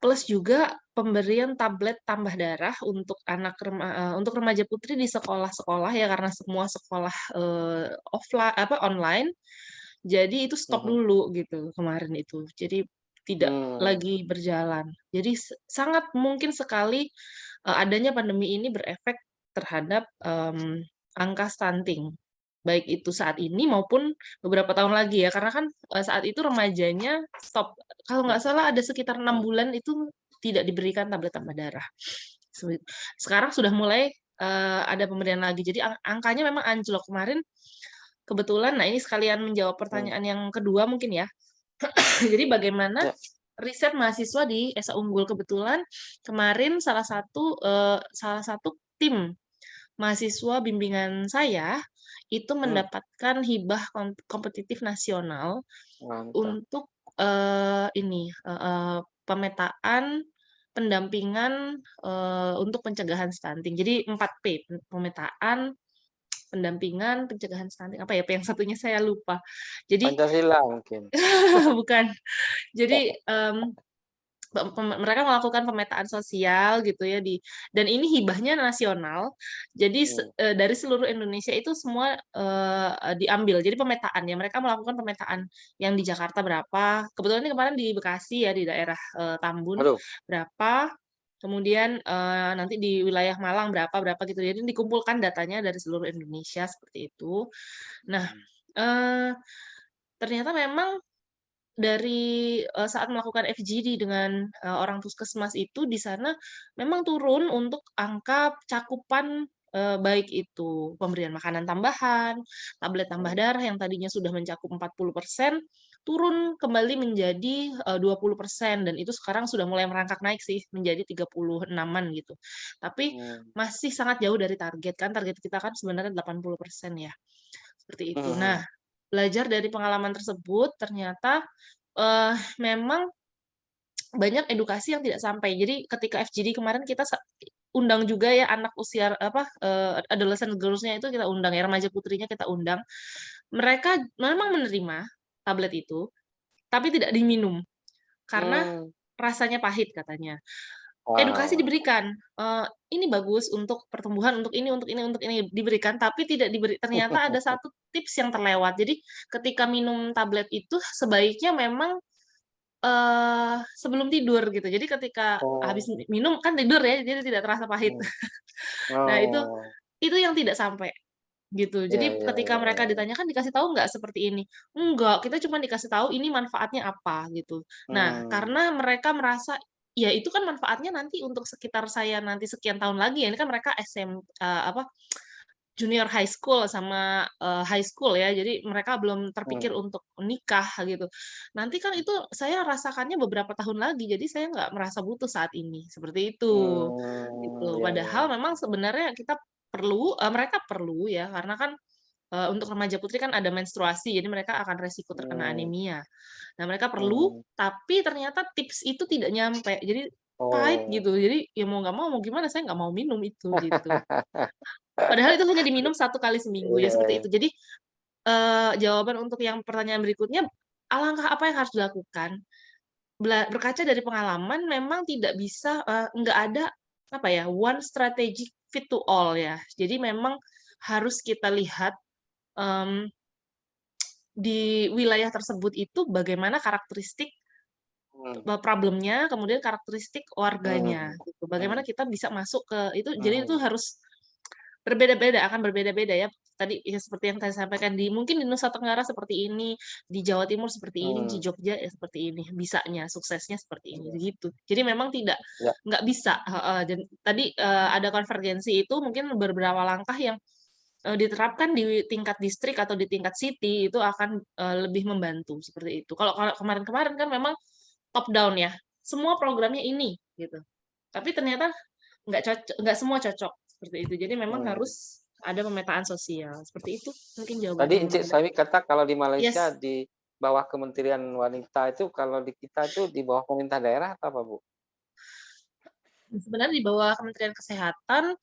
Plus juga pemberian tablet tambah darah untuk untuk remaja putri di sekolah-sekolah ya karena semua sekolah online. Jadi itu stop dulu gitu kemarin itu. Jadi tidak lagi berjalan. Jadi sangat mungkin sekali adanya pandemi ini berefek terhadap angka stunting. Baik itu saat ini maupun beberapa tahun lagi ya. Karena kan saat itu remajanya stop. Kalau nggak salah ada sekitar 6 bulan itu tidak diberikan tablet tambah darah. Sekarang sudah mulai ada pemberian lagi. Jadi angkanya memang anjlok kemarin. Kebetulan, nah ini sekalian menjawab pertanyaan yang kedua mungkin ya. Jadi bagaimana riset mahasiswa di Esa Unggul kebetulan kemarin salah satu tim mahasiswa bimbingan saya itu mendapatkan hibah kompetitif nasional untuk pemetaan pendampingan untuk pencegahan stunting. Jadi 4P, pemetaan, pendampingan, pencegahan stunting. Apa ya? Yang satunya saya lupa. Jadi Pancasila mungkin. bukan. Jadi mereka melakukan pemetaan sosial gitu ya dan ini hibahnya nasional. Jadi dari seluruh Indonesia itu semua diambil. Jadi pemetaan ya, mereka melakukan pemetaan yang di Jakarta berapa. Kebetulan ini kemarin di Bekasi ya, di daerah Tambun berapa. Kemudian nanti di wilayah Malang berapa gitu. Jadi dikumpulkan datanya dari seluruh Indonesia seperti itu. Nah, ternyata memang dari saat melakukan FGD dengan orang puskesmas itu di sana memang turun untuk angka cakupan baik itu pemberian makanan tambahan, tablet tambah darah yang tadinya sudah mencakup 40%, turun kembali menjadi 20% dan itu sekarang sudah mulai merangkak naik sih menjadi 36-an gitu. Tapi masih sangat jauh dari target kan, target kita kan sebenarnya 80% ya. Seperti itu. Nah, belajar dari pengalaman tersebut ternyata memang banyak edukasi yang tidak sampai. Jadi ketika FGD kemarin kita undang juga ya anak usia adolescent girls-nya itu kita undang ya, remaja putrinya kita undang. Mereka memang menerima tablet itu, tapi tidak diminum karena rasanya pahit katanya. edukasi Wow. diberikan, ini bagus untuk pertumbuhan, untuk ini, diberikan, tapi tidak diberi ternyata ada satu tips yang terlewat. Jadi ketika minum tablet itu sebaiknya memang, sebelum tidur gitu. Jadi ketika habis Oh. minum kan tidur ya, jadi tidak terasa pahit. Hmm. Nah Oh. itu yang tidak sampai, gitu. Ya, Jadi ya, ketika ya, mereka ya. ditanyakan, "Dikasih tahu nggak seperti ini?" "Enggak, kita cuma dikasih tahu ini manfaatnya apa," gitu. Nah, Hmm. karena mereka merasa, ya itu kan manfaatnya nanti untuk sekitar saya nanti sekian tahun lagi ya, ini kan mereka junior high school sama, high school ya, jadi mereka belum terpikir Hmm. untuk nikah gitu. Nanti kan itu saya rasakannya beberapa tahun lagi, jadi saya nggak merasa butuh saat ini, seperti itu, gitu. Ya, Padahal ya. memang sebenarnya kita perlu mereka perlu ya, karena kan, untuk remaja putri kan ada menstruasi, jadi mereka akan resiko terkena Hmm. anemia. Nah, mereka perlu, Hmm. tapi ternyata tips itu tidak nyampe, jadi pahit Oh. gitu. Jadi ya mau gimana, saya nggak mau minum itu, gitu. Padahal itu hanya diminum 1 kali seminggu, ya seperti Iya. itu. Jadi, jawaban untuk yang pertanyaan berikutnya, alangkah apa yang harus dilakukan? Berkaca dari pengalaman memang tidak bisa, nggak ada, apa ya, one strategy fit to all ya. Jadi memang harus kita lihat, mmm, di wilayah tersebut itu bagaimana karakteristik, Hmm. problemnya, kemudian karakteristik warganya, Hmm. gitu. Bagaimana Hmm. kita bisa masuk ke itu, jadi itu Hmm. harus berbeda-beda, akan berbeda-beda ya. Tadi ya seperti yang saya sampaikan mungkin di Nusa Tenggara seperti ini, di Jawa Timur seperti ini, di Hmm. Jogja ya seperti ini, bisanya, suksesnya seperti ini, gitu. Jadi memang Ya. nggak bisa heeh, dan tadi, ada konvergensi itu mungkin beberapa langkah yang, diterapkan di tingkat distrik atau di tingkat city itu akan, lebih membantu, seperti itu. Kalau kalau kemarin-kemarin kan memang top down ya, semua programnya ini, gitu. Tapi ternyata nggak semua cocok, seperti itu. Jadi memang Hmm. harus ada pemetaan sosial, seperti itu mungkin Tadi jawabannya Encik Mbak. Sawi kata kalau di Malaysia Yes, di bawah Kementerian Wanita itu, kalau di kita itu di bawah pemerintah daerah atau apa, Bu? sebenarnya di bawah Kementerian Kesehatan,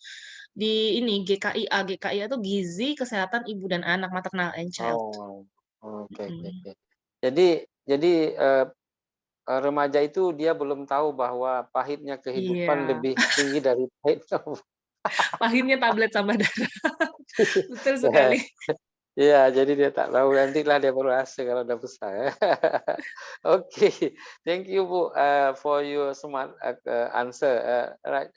di ini GKIA itu Gizi, Kesehatan Ibu dan Anak, Maternal and Child. Oh, oke, oke, Mhm. oke. Jadi, remaja itu dia belum tahu bahwa pahitnya kehidupan Iya, lebih tinggi dari pahitnya. pahitnya tablet sama darah. Betul Ya, sekali. iya, jadi dia tak tahu, nantilah dia baru asing kalau udah besar ya. Oke, thank you Bu, for your smart answer. Right,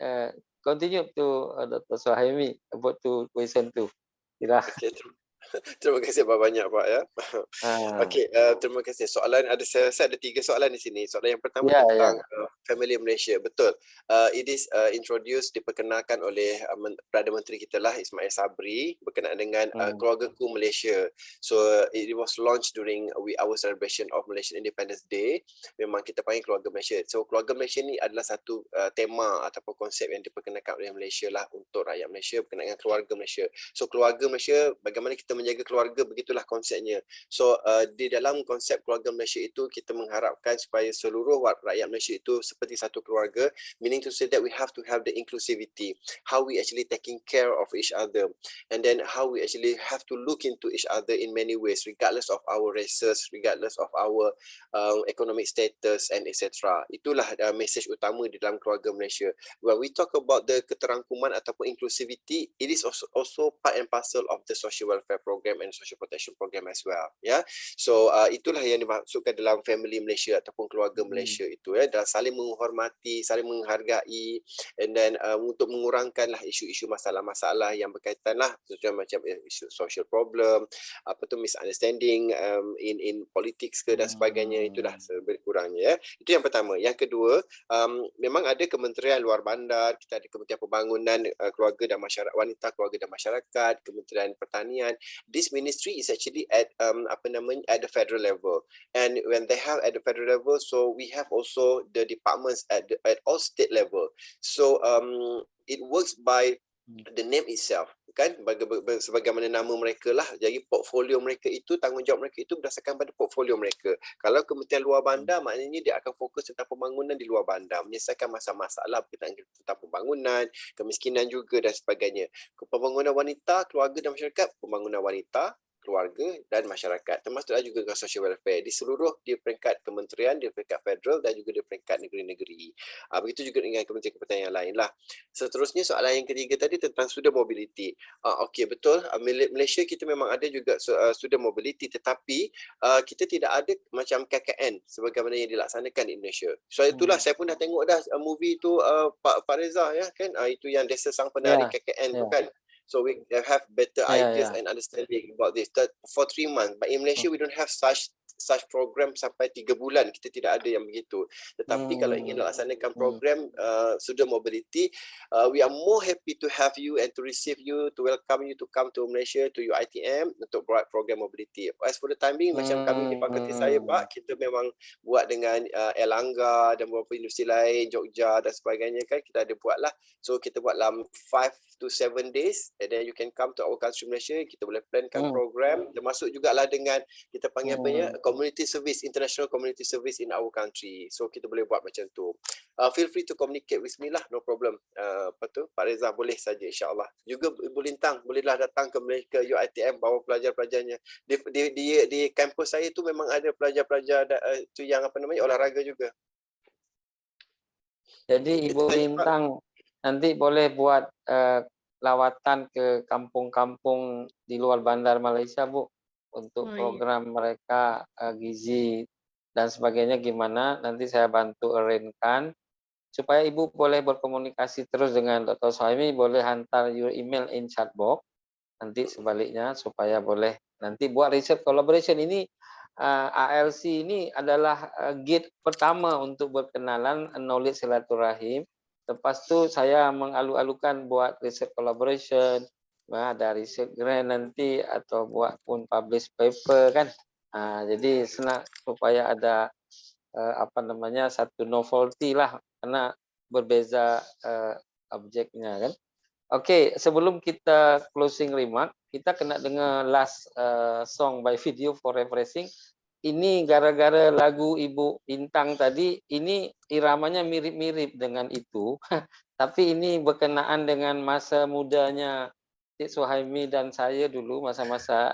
continue to Dr. Suhaimi about to question 2. Silakan. Okey, terima kasih banyak Pak ya. Ah, Okey, terima kasih. Soalan ada, saya rasa ada 3 soalan di sini. Soalan yang pertama ya, tentang ya. Family Malaysia. Betul. It is introduced, diperkenalkan oleh Perdana Menteri kita lah, Ismail Sabri, berkenaan dengan Hmm, Keluargaku Malaysia. So it was launched during our celebration of Malaysian Independence Day. Memang kita panggil Keluarga Malaysia. So Keluarga Malaysia ni adalah satu tema ataupun konsep yang diperkenalkan oleh Malaysia lah untuk rakyat Malaysia berkenaan dengan keluarga Malaysia. So keluarga Malaysia, bagaimana kita menjaga keluarga, begitulah konsepnya. So di dalam konsep keluarga Malaysia itu, kita mengharapkan supaya seluruh rakyat Malaysia itu seperti satu keluarga, meaning to say that we have to have the inclusivity, how we actually taking care of each other, and then how we actually have to look into each other in many ways, regardless of our races, regardless of our economic status and etc. Itulah message utama di dalam keluarga Malaysia. When we talk about the keterangkuman ataupun inclusivity, it is also part and parcel of the social welfare program and social protection program as well. Yeah. So itulah yang dimaksudkan dalam family Malaysia ataupun keluarga hmm, Malaysia itu ya, dan saling menghormati, saling menghargai, and then untuk mengurangkanlah isu-isu masalah-masalah yang berkaitan lah macam isu social problem, apa tu misunderstanding in politics ke dan sebagainya, itulah berkurangnya ya. Itu yang pertama. Yang kedua, memang ada kementerian luar bandar, kita ada Kementerian Pembangunan Keluarga dan Masyarakat Wanita, Keluarga dan Masyarakat, Kementerian Pertanian. This ministry is actually at at the federal level, and when they have at the federal level, so we have also the departments at all state level. So it works by the name itself, kan, sebagaimana nama mereka lah. Jadi portfolio mereka itu, tanggungjawab mereka itu berdasarkan pada portfolio mereka. Kalau Kementerian Luar Bandar, maknanya dia akan fokus tentang pembangunan di luar bandar, menyelesaikan masalah-masalah berkaitan tentang pembangunan, kemiskinan juga dan sebagainya. Pembangunan wanita, keluarga dan masyarakat, pembangunan wanita, keluarga dan masyarakat, termasuklah juga dengan social welfare di seluruh di peringkat kementerian, di peringkat federal dan juga di peringkat negeri-negeri. Begitu juga dengan kementerian-kementerian yang lain lah. Seterusnya soalan yang ketiga tadi tentang student mobility. Okey, betul, Malaysia kita memang ada juga student mobility, tetapi kita tidak ada macam KKN sebagaimana yang dilaksanakan di Indonesia. So itulah saya pun dah tengok dah movie tu Pak Reza ya kan, itu yang Desa Sang Penari KKN tu kan. So we have better ideas and understanding about this. That for 3 months, but in Malaysia we don't have such program sampai 3 bulan. Kita tidak ada yang begitu. Tetapi kalau ingin laksanakan program student mobility, we are more happy to have you and to receive you, to welcome you to come to Malaysia, to UiTM untuk buat program mobility. As for the timing, macam kami di fakulti saya Pak, kita memang buat dengan Erlangga dan beberapa universiti lain, Jogja dan sebagainya kan, kita ada buat lah. So kita buat dalam 5 to 7 days, and then you can come to our country Malaysia. Kita boleh plankan program, termasuk jugalah dengan kita panggil apa ya, community service, international community service in our country. So kita boleh buat macam tu. Feel free to communicate with me lah, no problem. Apa tu, Pak Reza boleh saja insyaAllah. Juga Ibu Lintang bolehlah datang ke UiTM bawa pelajar-pelajarnya. Di kampus saya tu memang ada pelajar-pelajar tu yang apa namanya, olahraga juga. Jadi Ibu Lintang nanti boleh buat lawatan ke kampung-kampung di luar bandar Malaysia, Bu, untuk program mereka gizi dan sebagainya gimana. Nanti saya bantu arrange-kan supaya Ibu boleh berkomunikasi terus dengan Dr. Suhaimi, boleh hantar your email in chat box. Nanti sebaliknya supaya boleh nanti buat research collaboration ini. ALC ini adalah gate pertama untuk berkenalan, knowledge silaturahim. Lepas tu saya mengalu-alukan buat research collaboration, ada research grant nanti atau buat pun publish paper kan. Jadi senang supaya ada apa namanya, satu novelty lah, karena berbeza objeknya kan. Okey, sebelum kita closing remark, kita kena dengar last song by Video for Refreshing. Ini gara-gara lagu Ibu Lintang tadi, ini iramanya mirip-mirip dengan itu, tapi ini berkenaan dengan masa mudanya Cik Suhaimi dan saya dulu, masa-masa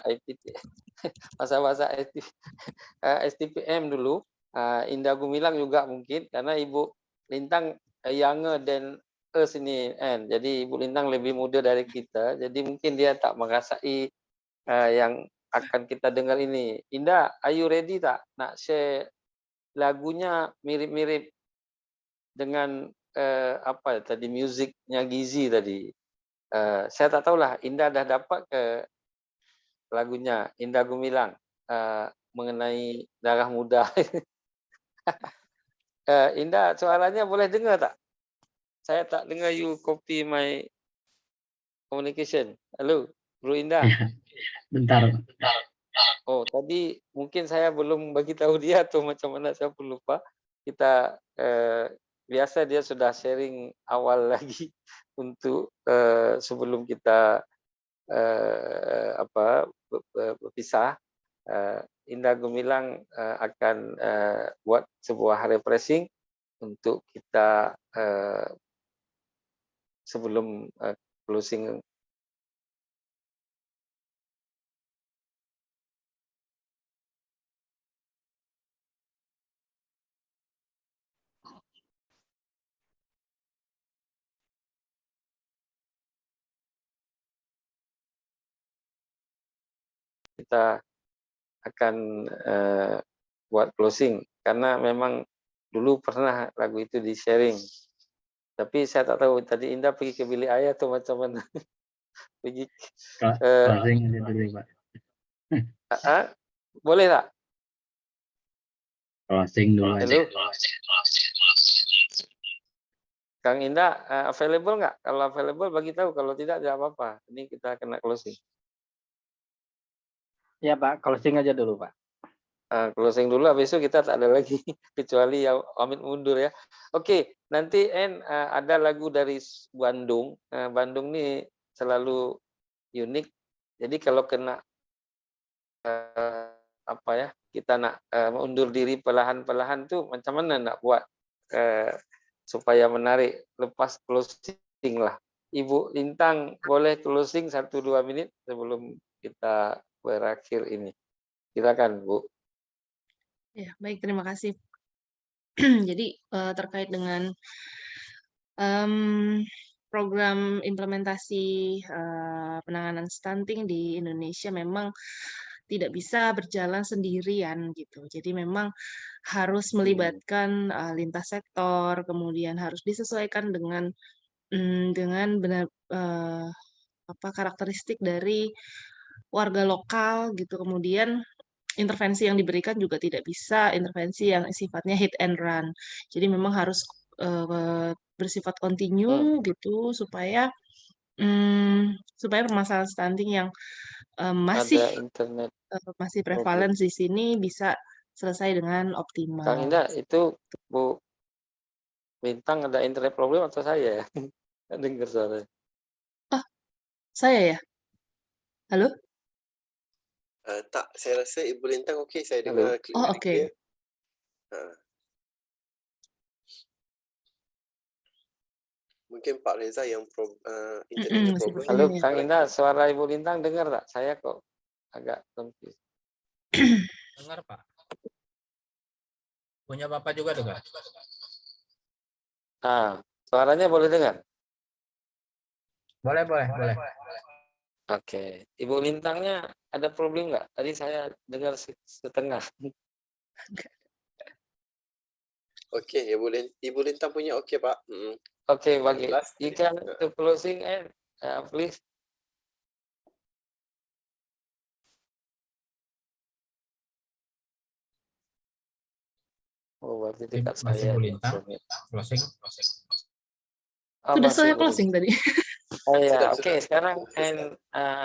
STPM dulu. Indah Gumilang juga mungkin, karena Ibu Lintang younger than us ini, kan. Jadi Ibu Lintang lebih muda dari kita, jadi mungkin dia tak merasai yang akan kita dengar ini. Indah, are you ready tak nak share lagunya mirip-mirip dengan apa tadi, musiknya Gizi tadi? Saya tak tahulah Indah dah dapat ke lagunya Indah Gumilang mengenai darah muda. Indah, suaranya boleh dengar tak? Saya tak dengar you copy my communication. Halo, Bro Indah. Bentar. Oh, tadi mungkin saya belum bagi tahu dia atau macam mana, saya pun lupa. Kita biasa dia sudah sharing awal lagi untuk sebelum kita berpisah. Indah Gumilang akan buat sebuah refreshing untuk kita sebelum closing. Kita akan buat closing, karena memang dulu pernah lagu itu di sharing, tapi saya tak tahu tadi Indah pergi ke bilik ayah atau macam mana. Pergi Closing aja dulu Pak. Boleh tak? Closing dulu aja. Hello? Kang Indah available nggak? Kalau available bagi tahu, kalau tidak tidak apa-apa. Ini kita kena closing. Ya Pak, closing aja dulu Pak. Closing dulu, habis itu kita tak ada lagi kecuali yang pamit mundur ya. Oke, nanti ada lagu dari Bandung. Bandung ini selalu unik. Jadi kalau kena apa ya, kita nak undur diri perlahan-perlahan tuh macam mana nak buat supaya menarik lepas closing lah. Ibu Lintang boleh closing 1-2 menit sebelum kita berakhir ini. Silakan Bu. Ya, baik, terima kasih. Jadi terkait dengan program implementasi penanganan stunting di Indonesia memang tidak bisa berjalan sendirian gitu. Jadi memang harus melibatkan lintas sektor, kemudian harus disesuaikan dengan benar karakteristik dari warga lokal gitu. Kemudian intervensi yang diberikan juga tidak bisa intervensi yang sifatnya hit and run. Jadi memang harus bersifat kontinu gitu supaya permasalahan stunting yang masih Ada internet. masih prevalen di sini bisa selesai dengan optimal. Kang Indah, itu Bu Bintang ada internet problem atau saya ya? Dengar suara. Oh, saya ya? Halo? Tak, saya rasa Ibu Lintang okey, saya Halo. dengar Oh, very oke. clear. Mungkin Pak Reza yang internetnya problem. sepertinya Halo ya. Kang Indah, suara Ibu Lintang dengar tak? Saya kok agak confused. Dengar Pak. Punya Bapak juga dengar. Suaranya boleh dengar? Boleh. Oke. Ibu Lintangnya ada problem nggak? Tadi saya dengar setengah. Okey, Ibu Lintang punya okey Pak. Oke, bagi Last. you can to closing and please. Oh, berarti dekat Masih saya. Bu Lintang. Closing. Sudah saya Masih closing tadi. Oh ya, Sudah. oke. Sekarang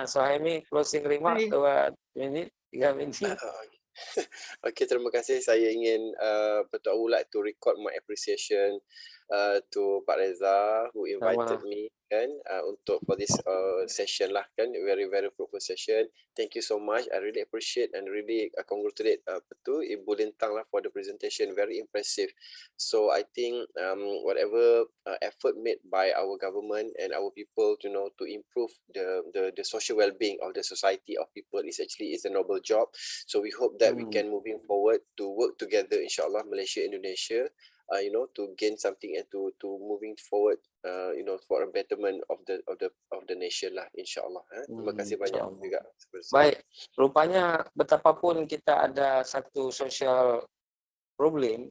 Sohaimi closing remark 2 menit, 3 menit. Okay, terima kasih. Saya ingin I would like to record my appreciation to Pak Reza who invited me kan untuk for this session lah kan, very fruitful session. Thank you so much. I really appreciate and really congratulate Ibu Lintang lah for the presentation, very impressive. So I think whatever effort made by our government and our people to improve the social well-being of the society of people is a noble job. So we hope that we can moving forward to work together, inshallah, Malaysia, Indonesia, to gain something and to moving forward, for a betterment of the nation lah, inshallah. Terima kasih banyak juga. Baik, rupanya betapapun kita ada satu social problem,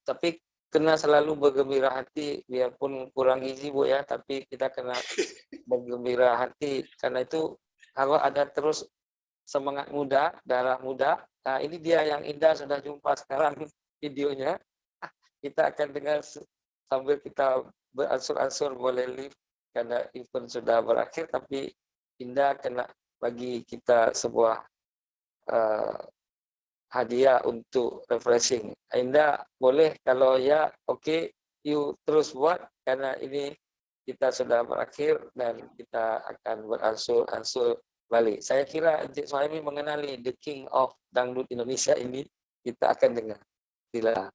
tapi kena selalu bergembira hati, biarpun kurang gizi Bu ya, tapi kita kena bergembira hati, karena itu kalau ada terus semangat muda, darah muda. Nah, ini dia yang Indah sudah jumpa sekarang videonya. Kita akan dengar sambil kita beransur-ansur boleh live karena event sudah berakhir, tapi Indah kena bagi kita sebuah hadiah untuk refreshing. Indah boleh kalau ya oke, you terus buat karena ini kita sudah berakhir dan kita akan beransur-ansur balik. Saya kira Encik Suhaimi mengenali the King of Dangdut Indonesia ini, kita akan dengar. Sila.